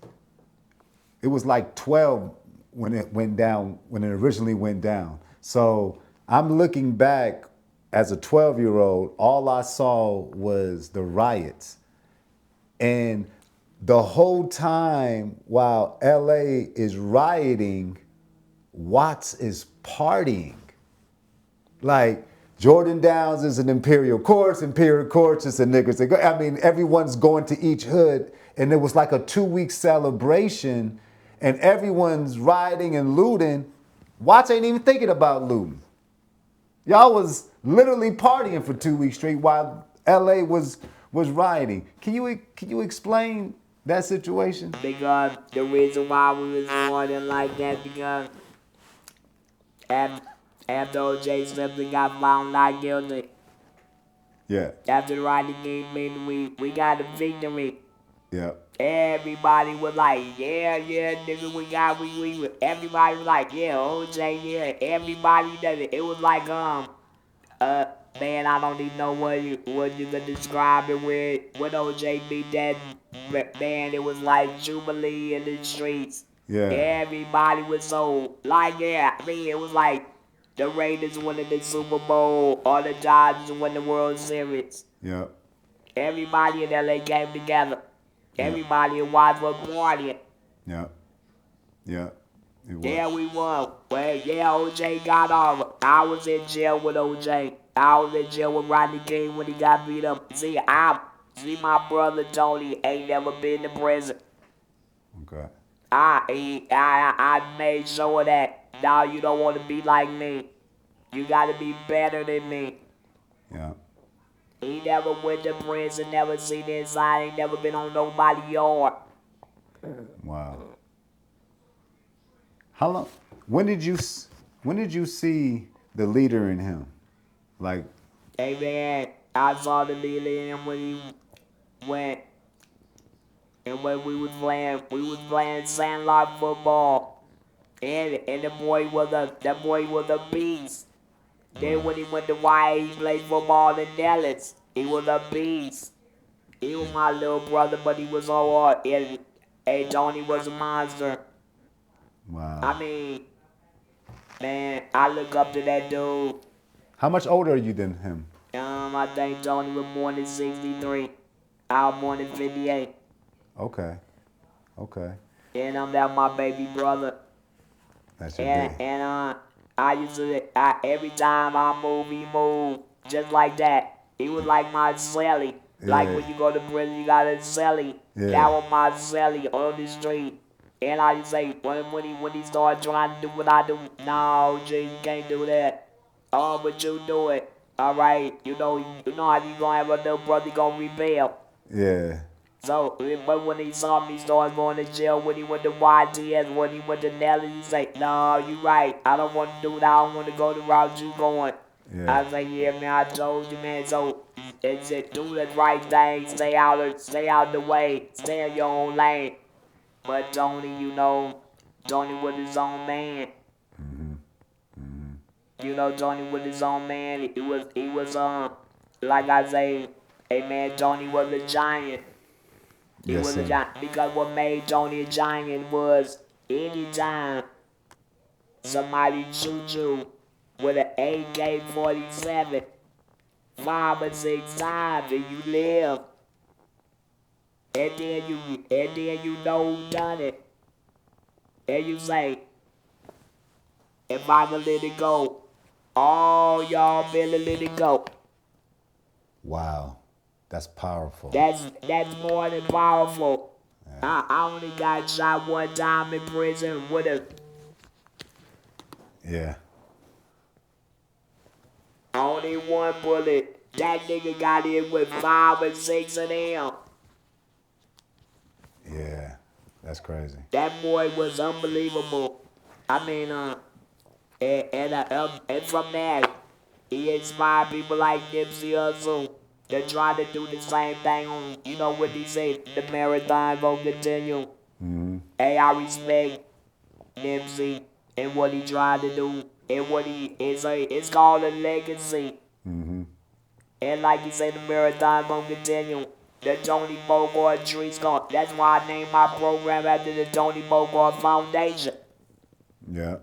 it was like 12 when it went down, when it originally went down. So I'm looking back as a 12-year-old, all I saw was the riots. And the whole time while LA is rioting, Watts is partying. Like, Jordan Downs is in Imperial Courts is in Nickerson. I mean, everyone's going to each hood, and it was like a 2-week celebration, and everyone's rioting and looting. Watts ain't even thinking about looting. Y'all was literally partying for 2 weeks straight while LA was rioting. Can you explain that situation? Because the reason why we was running like that, because after OJ Simpson got found not guilty, Yeah. after the Rodney King meeting, we got a victory. Yeah. Everybody was like, yeah, nigga, we everybody was like, yeah, OJ, yeah, everybody does it. It was like, man, I don't even know what you could describe it with. When OJ beat that man, it was like Jubilee in the streets. Yeah. Everybody was so, like, yeah, I mean, it was like the Raiders winning the Super Bowl or the Dodgers winning the World Series. Yeah. Everybody in LA came together. Everybody in Wild partying. Yeah. Yeah. It was. Yeah, we won. Well, yeah, OJ got off. I was in jail with OJ. I was in jail with Rodney King when he got beat up. See, my brother Tony ain't never been to prison. Okay. I made sure of that. Now you don't want to be like me. You gotta be better than me. Yeah. He never went to prison, never seen inside, ain't never been on nobody's yard. Wow. How long? When did you see the leader in him? Like, Hey man, I saw the leader in him when he went, and when we was playing sandlot football, and the boy was a beast. Then when he went to Riot, he played football in Dallas. He was a beast. He was my little brother, but he was so hard. And Tony was a monster. wow. I mean, man, I look up to that dude. How much older are you than him? I think Tony was born in 63. I was born in 58. Okay. Okay. And that's my baby brother. That's your big. And I used to, every time I move, he moved. Just like that. He was like my celly. Like when you go to prison, you got a celly. Yeah. That was my celly on the street. And I just say, when he started trying to do what I do, no, G, you can't do that. Oh, but you do it. All right, you know how you gonna have a little brother gonna rebel. Yeah. So, but when he saw me start going to jail, when he went to YTS, when he went to Nelly, he said, no, you right. I don't want to do that. I don't want to go the route you going. Yeah. I was like, yeah, man, I told you, man. So, it said, do the right thing. Stay out of the way. Stay in your own lane. But Tony, Tony was his own man. Tony was his own man. He was like I say, hey man, Tony was a giant. He Yes, was sir. a giant because what made Tony a giant was anytime somebody shoot you with an AK-47 5 or 6 times and you live, and then you know who done it, and you say, if I can let it go, all y'all better let it go. Wow. That's powerful. That's more than powerful. Yeah. I only got shot one time in prison with a Yeah. only one bullet. That nigga got in with 5 or 6 of them. Yeah. That's crazy. That boy was unbelievable. I mean, and from that, he inspired people like Nipsey Hussle to try to do the same thing on, what he said, the marathon gonna continue. Mm-hmm. Hey, I respect Nipsey and what he tried to do and what it's called a legacy. Mm-hmm. And like you said, the marathon gonna continue. The Tony Bogard tree's gone. That's why I named my program after the Tony Bogard Foundation. Yeah.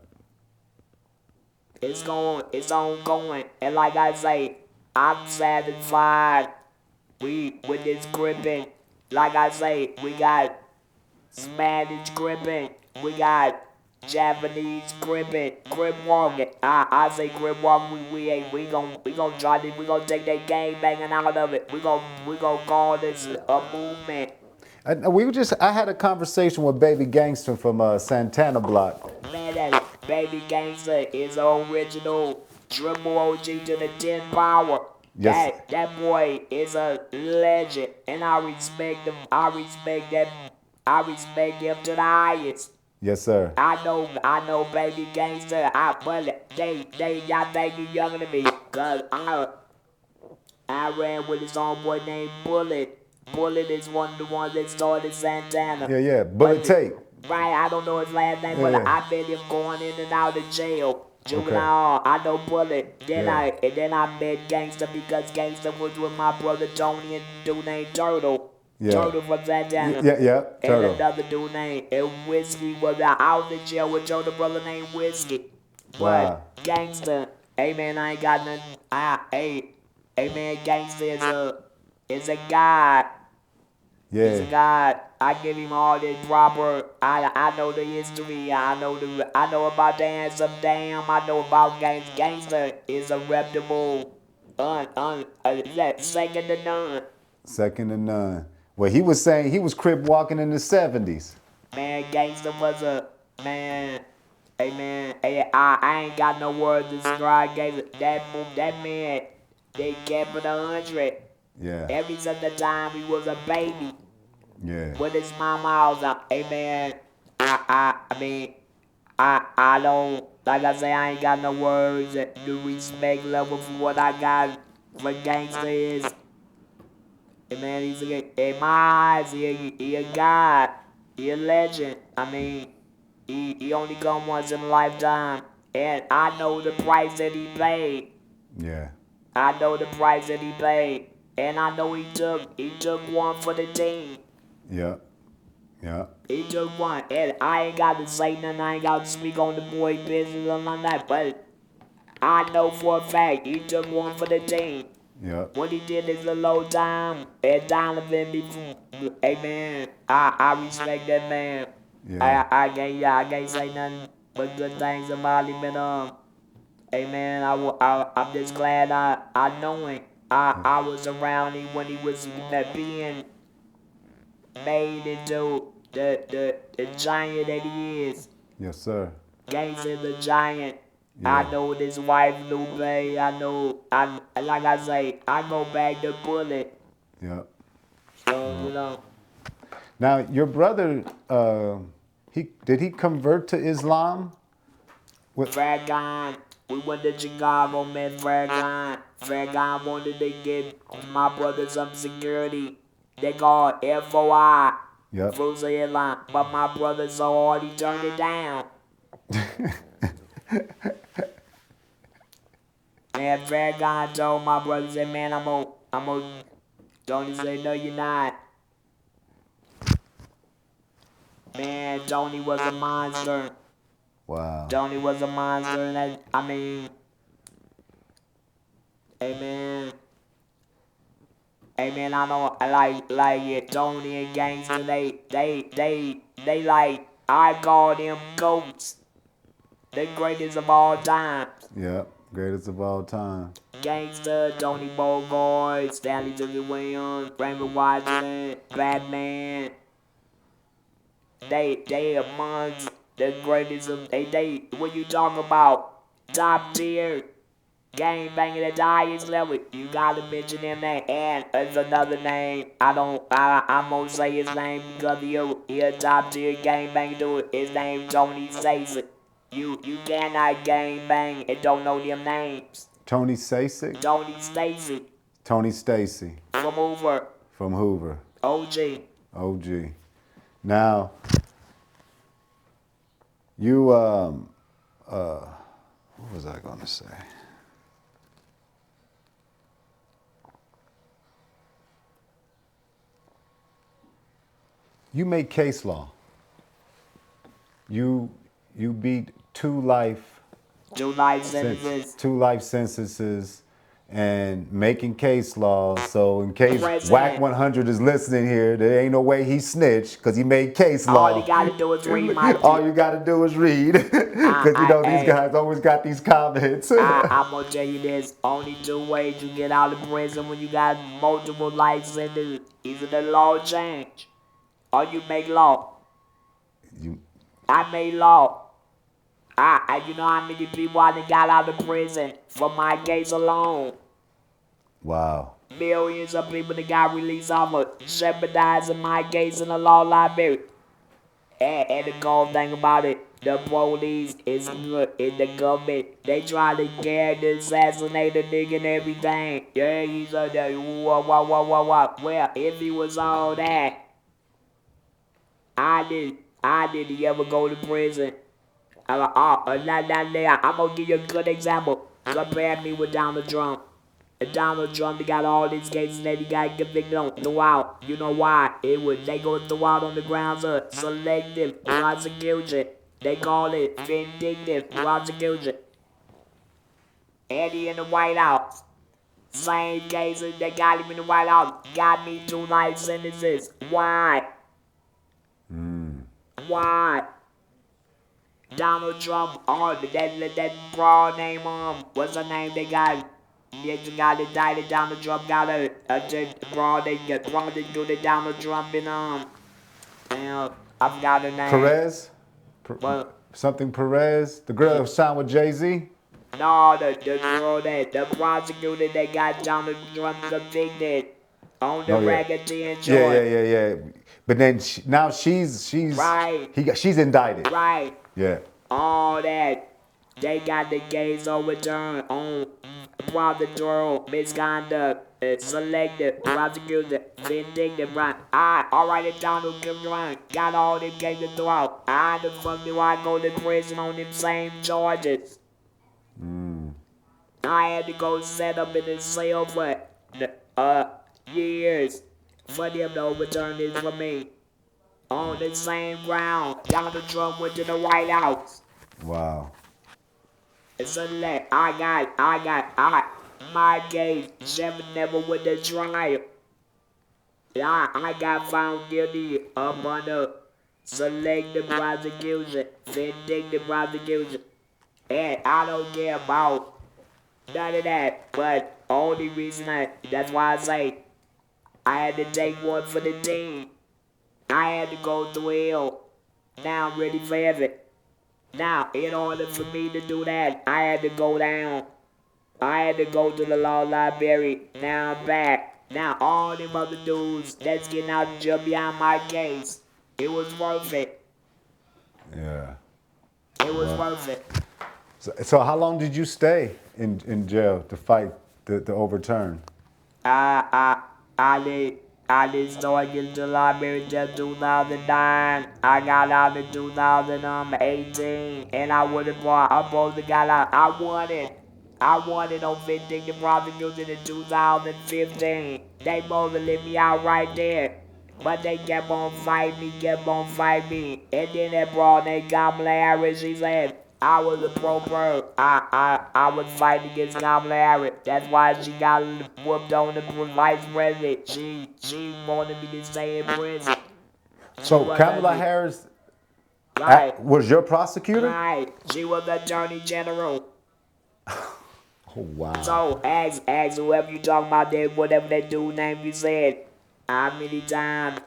It's going, it's ongoing. And like I say, I'm satisfied with this Crippin. Like I say, we got Spanish Crippin. We got Japanese Crippin. Crip Walking. I say Crip Walking. We gon' try this. We gon' take that gang banging out of it. We gon' call this a movement. I had a conversation with Baby Gangster from Santana Block. Man, that Baby Gangster is original triple OG to the 10th power. Yes. That boy is a legend, and I respect him. I respect him to the highest. Yes, sir. I know, Baby Gangster. But y'all think you younger than me, cause I ran with his own boy named Bullet. Bullet is one of the ones that started Santana. Yeah. Bullet Tape. Right, I don't know his last name, but I bet him going in and out of jail. Juvenile, I know Bullet. Then I met Gangster because Gangster was with my brother Tony and a dude named Turtle. Yeah. Turtle from Santana. Yeah. Turtle. And another dude named Whiskey was out in jail with your brother named Whiskey. Wow. But Gangster, hey man, I ain't got nothing. Hey man, Gangster is a god. Yeah. He's a god. I give him all the proper. I know the history. I know about the handsome damn. I know about Gangster is a reputable. Second to none. Second to none. Well, he was saying he was Crip walking in the 70s. Man, Gangster was a man. Hey man, hey, I ain't got no words to describe Gangster. That man, they kept it 100. Yeah. Every single time he was a baby. Yeah. With his mama house, hey man, I don't, like I say, I ain't got no words. The respect level for what I got for Gangsta is, hey man, he's in my eyes, he a god, he a legend. I mean, he only come once in a lifetime, and I know the price that he paid. Yeah. I know the price that he paid, and I know he took one for the team. Yeah. He took one, and I ain't got to say nothing, I ain't got to speak on the boy business or none of that, but I know for a fact he took one for the team. Yeah. What he did is a low time, and Donovan before, hey man, I respect that man. Yeah. I can't say nothing but good things about him, and hey man, I'm just glad I know him. I was around him when he was being made into the giant that he is. Yes, sir. Gangster the giant. Yeah. I know this wife Lupe. Like I say, I go back to Bullet. Yeah. So, you know. Now, your brother, did he convert to Islam? Dragon. We went to Chicago, met Dragon. Dragon wanted to get my brother some security. They called FOI. Yep. Fruits of Islam. But my brother so hard he turned it down. And Dragon told my brother, said, man, I'm gonna. Tony said, no, you're not. Man, Tony was a monster. Wow. Tony was a monster, and that, I mean, hey man, I know, like it. Tony and Gangster, they like, I call them GOATs, the greatest of all time. Yeah, greatest of all time. Gangster, Tony Bogart, Stanley Tookie Williams, Raymond Watson, Batman. They amongst the greatest of they when you talk about top tier gang banging at the highest level, you gotta mention him name. And there's another name. I'm gonna say his name because he a top tier gang bang dude. His name Tony Stacy. You cannot gang bang and don't know them names. Tony Stacy? Tony Stacy. Tony Stacy. From Hoover. From Hoover. OG. OG. Now, you, what was I going to say? You make case law. You beat 2 life 2 life sentences. 2 life sentences and making case law. So in case President. Whack 100 is listening here, there ain't no way he snitched because he made case law. All you gotta do is read my All you gotta do is read. Because you know these guys always got these comments. I'm gonna tell you this. Only 2 ways you get out of prison when you got multiple life sentences. Either the law change or you make law. I made law. You know how many people I done got out of prison for my case alone? Wow. Millions of people that got released off of jeopardizing my case in the law library. And the cold thing about it, the police is good in the government. They try to get to assassinate a nigga and everything. Yeah, he's a what. Well, if he was all that, I didn't ever go to prison. I'm gonna give you a good example. Compare me with Donald Trump. Donald Trump, they got all these cases that he got convicted on throughout. You know why? They go throughout on the grounds of selective prosecution. They call it vindictive prosecution. And he in the White House. Same cases that got him in the White House got me 2 life sentences. Why? Why? Donald Trump, that broad name, what's her name? They got got indicted. Donald Trump got a broad. They do the Donald Trump and damn, I forgot her name. Perez? What? Something Perez? The girl that signed with Jay-Z? No, the girl the prosecutor that got Donald Trump convicted on the racketeering charge. Yeah. But then now she's Right. She's indicted. Right. Yeah. All that. They got the case overturned on prosecutorial misconduct, selective prosecution, vindictive, right? Alright, if Donald Trump got all them cases throughout, the fuck do I go to prison on them same charges? I had to go set up in a cell for years for them to overturn this for me. On the same ground, Donald Trump went to the White House. Wow. Select. I got my case never went to trial. I got found guilty of under selective prosecution, vindictive prosecution, and I don't care about none of that. But only reason that's why I say I had to take one for the team. I had to go through hell. Now I'm ready for heaven. Now, in order for me to do that, I had to go down. I had to go to the law library. Now I'm back. Now all them other dudes that's getting out of jail behind my case, it was worth it. Yeah. It was worth it. So how long did you stay in jail to fight the overturn? I did start getting to the library just 2009. I got out in 2018, and I would have bought. I supposed to got out. I won it on vindictive prosecution in 2015. They both let me out right there. But they kept on fighting me. And then that broad named Kamala Harris, she said, I was a pro-bird. I was fighting against Kamala Harris. That's why she got whooped on the vice president. She wanted me to stay in prison. So Kamala Harris was your prosecutor? Right. She was the attorney general. Oh, wow. So ask whoever you talking about that, whatever that dude name you said. How many times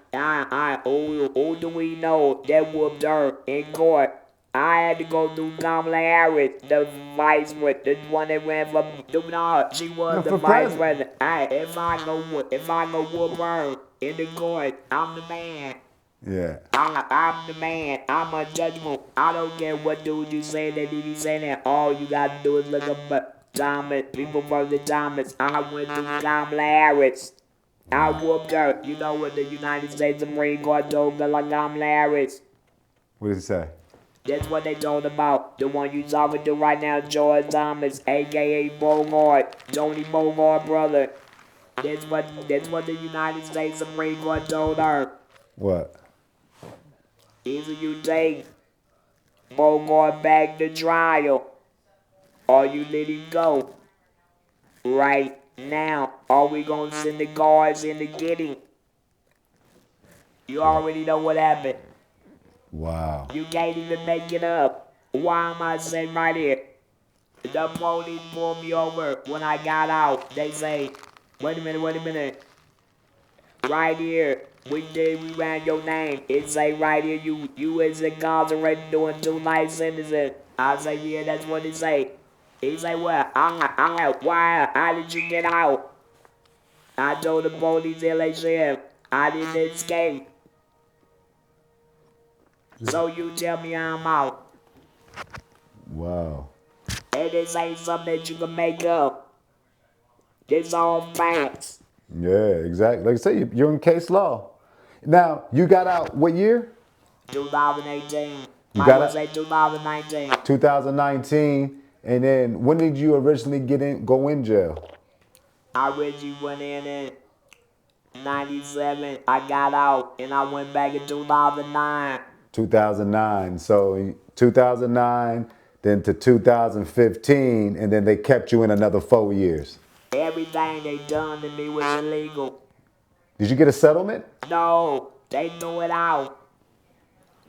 who do we know that whooped her in court? I had to go through Kamala Harris, the vice president, the one that ran for she was the vice president. If I go whoop her in the court, I'm the man. Yeah. I'm the man. I'm untouchable. I don't care what dude you say that if you say that, all you gotta do is look up Thomas, people versus Thomas. I went through Kamala Harris. I whooped her. You know what the United States Marine Corps told Kamala Harris? What did he say? That's what they told about. The one you talking to right now, George Thomas, aka Bogart, Tony Bogart brother. That's what the United States Marine Corps told her. What? Either you take Bogart back to trial, or you let him go. Right now, are we gonna send the guards in to get him? You already know what happened. Wow. You can't even make it up. Why am I sitting right here? The police pulled me over when I got out. They say, wait a minute. Right here, we ran your name. It say right here, you is incarcerated doing 2 life sentences. I say, yeah, that's what it say. He say, well, why? How did you get out? I told the police LHF, I didn't escape. So you tell me I'm out. Wow. And this ain't something that you can make up. This all facts. Yeah, exactly. Like I say, you're in case law. Now, you got out what year? 2018. You Might got well out say 2019. 2019. And then when did you originally go in jail? I originally went in 97. I got out and I went back in 2009. 2009. So 2009, then to 2015, and then they kept you in another 4 years. Everything they done to me was illegal. Did you get a settlement? No, they threw it out.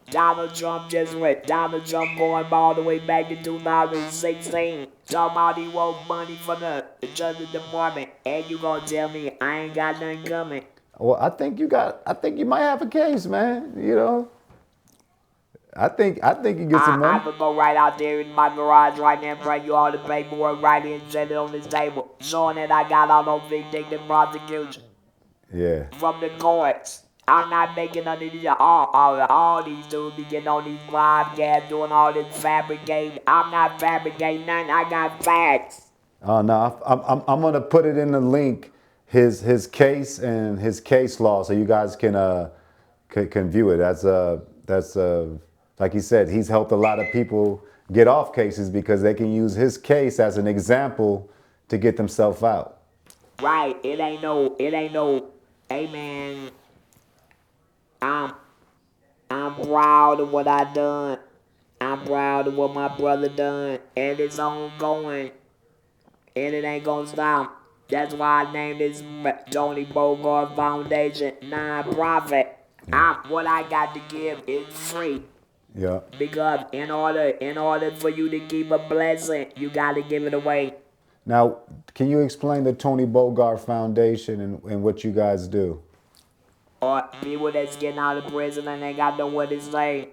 Donald Trump just went. Donald Trump going all the way back to 2016. Talking about he want money from the Justice Department. And you gonna tell me I ain't got nothing coming? Well, I think you might have a case, man. You know, I think you get some I money. could go right out there in my garage right now and bring you all the paperwork right here and set it on this table, showing that I got all those vindictive prosecutions Yeah. from the courts. I'm not making none of these. All these dudes be getting on these podcasts doing all this fabricating. I'm not fabricating nothing. I got facts. Oh no, I'm gonna put it in the link, his case and his case law, so you guys can view it. That's like he said, he's helped a lot of people get off cases because they can use his case as an example to get themselves out. Right? It ain't no. Hey man, I'm proud of what I done. I'm proud of what my brother done, and it's ongoing, and it ain't gonna stop. That's why I named this Tony Bogard Foundation non-profit. What I got to give is free. Yeah. Because in order for you to keep a blessing, you gotta give it away. Now, can you explain the Tony Bogard Foundation and what you guys do? Or people that's getting out of prison and ain't got nowhere to stay.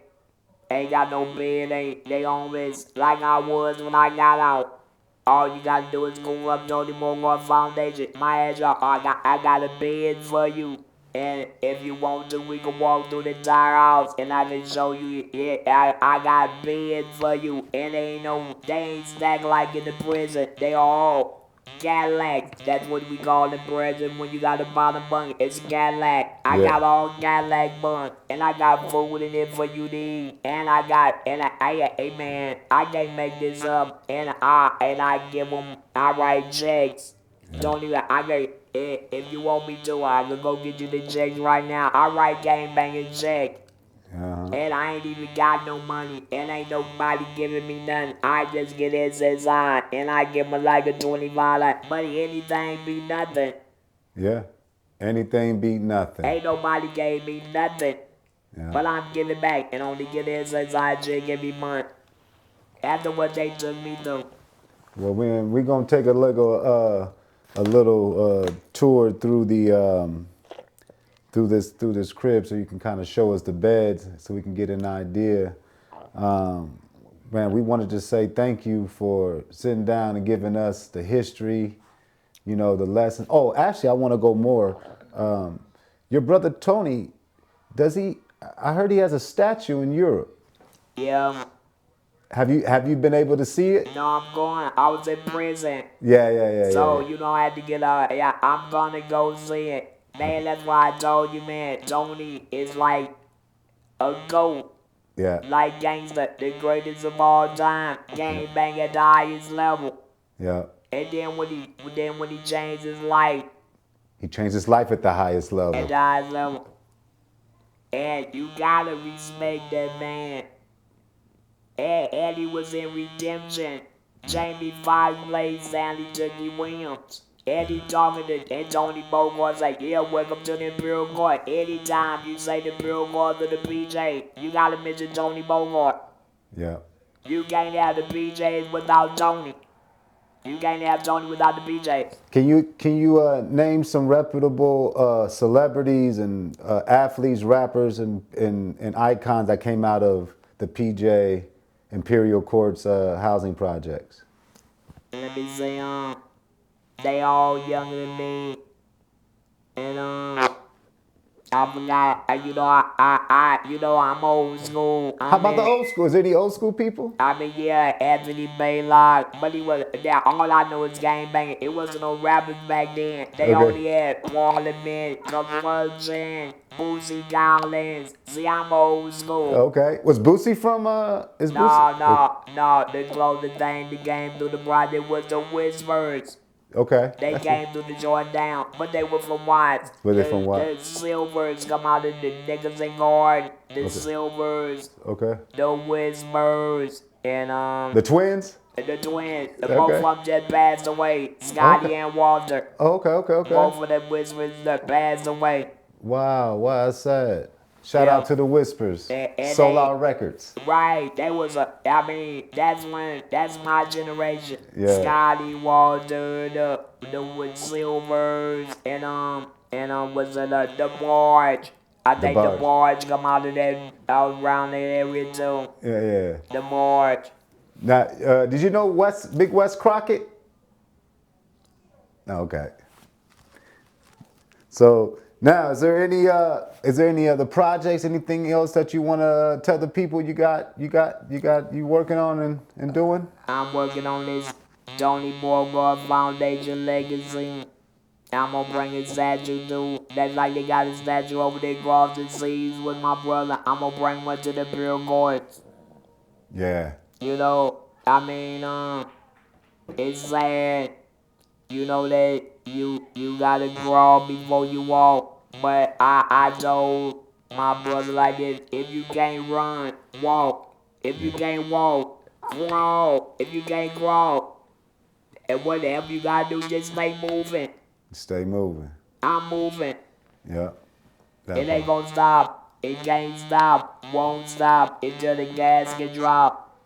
Ain't got no bed, they homeless like I was when I got out. All you gotta do is go up Tony Bogard Foundation. My address, I got a bed for you. And if you want to, we can walk through the entire house and I can show you, yeah, I got bed for you. And they ain't stacked like in the prison. They all Cadillac. That's what we call the prison when you got a bottom bunk. It's Cadillac. I Yeah. got all Cadillac bunk. And I got food in it for you to eat. And hey man, I can't make this up. And I give them, I write checks. Don't even, if you want me to, I can go get you the checks right now. I write gang banging check. And I ain't even got no money. And ain't nobody giving me nothing. I just get SSI. And I give them like a 25. Like, buddy, anything be nothing. Yeah. Anything beat nothing. Ain't nobody gave me nothing. Yeah. But I'm giving back and only get SSI check every month. After what they took me through. Well, we're gonna take a little tour through the through this crib, so you can kind of show us the beds, so we can get an idea. Man, we wanted to say thank you for sitting down and giving us the history, you know, the lesson. Oh, actually, I want to go more. Your brother Tony, I heard he has a statue in Europe. Yeah. Have you been able to see it? No, I'm going. I was in prison. Yeah. So, you know, I had to get out. Yeah, I'm gonna go see it. Man, that's why I told you, man. Tony is like a GOAT. Yeah. Like gangster, the greatest of all time. Gang bang at the highest level. Yeah. And then when he changed his life He changed his life at the highest level. at the highest level. And you gotta respect that man. And Eddie was in Redemption. Jamie Foxx played Sally Tookie Williams. Eddie talking to and Tony Bogart's like, yeah, welcome to the Imperial Court. Anytime you say the Imperial Court or the PJ, you gotta mention Tony Bogart. Yeah. You can't have the PJs without Tony. You can't have Tony without the PJs. Can you name some reputable celebrities and athletes, rappers, and icons that came out of the PJ Imperial Courts housing projects? Let me see, they all younger than me. And I forgot, I'm old school. How about the old school? Is there any old school people? I mean, yeah, Anthony Baylock, but he was, yeah, all I know is gang banging. It wasn't no rappers back then. They only had Parliament, Conversion, Boosie Collins. See, I'm old school. Okay. Was Boosie from, is Boosie? No, the closest thing that came through the project was the Whispers. Okay. They came through the joint down, but they were from Watts. Were they from what? The Silvers come out of the Nickerson Gardens. The Silvers. Okay. The Whispers. And The twins? the twins. Both of them just passed away. Scotty and Walter. Okay. Both of them Whispers that passed away. Wow, that's sad. Shout out to the Whispers. And Solar Records. Right, that's my generation. Yeah. Scotty, Walter, the Silvers, and was it the Barge? I think the Barge come out of that, around that area too. Yeah. The Barge. Now, did you know Big West Crockett? Okay. So now, is there any other projects, anything else that you want to tell the people you working on and doing? I'm working on this Tony Bogard Foundation legacy. I'm gonna bring a statue too. That's like they got a statue over there across the seas with my brother. I'm gonna bring one to the Imperial Courts. Yeah. You know, I mean, it's sad. You know that you gotta crawl before you walk. But I told my brother like this: if you can't run, walk. If you can't walk, crawl. If you can't crawl, and whatever you gotta do, just stay moving. Stay moving. I'm moving. Yeah. It ain't gonna stop. It can't stop. Won't stop until the gas can drop.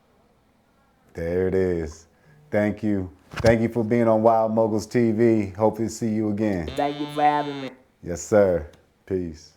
There it is. Thank you. Thank you for being on Wild Moguls TV. Hope to see you again. Thank you for having me. Yes, sir. Peace.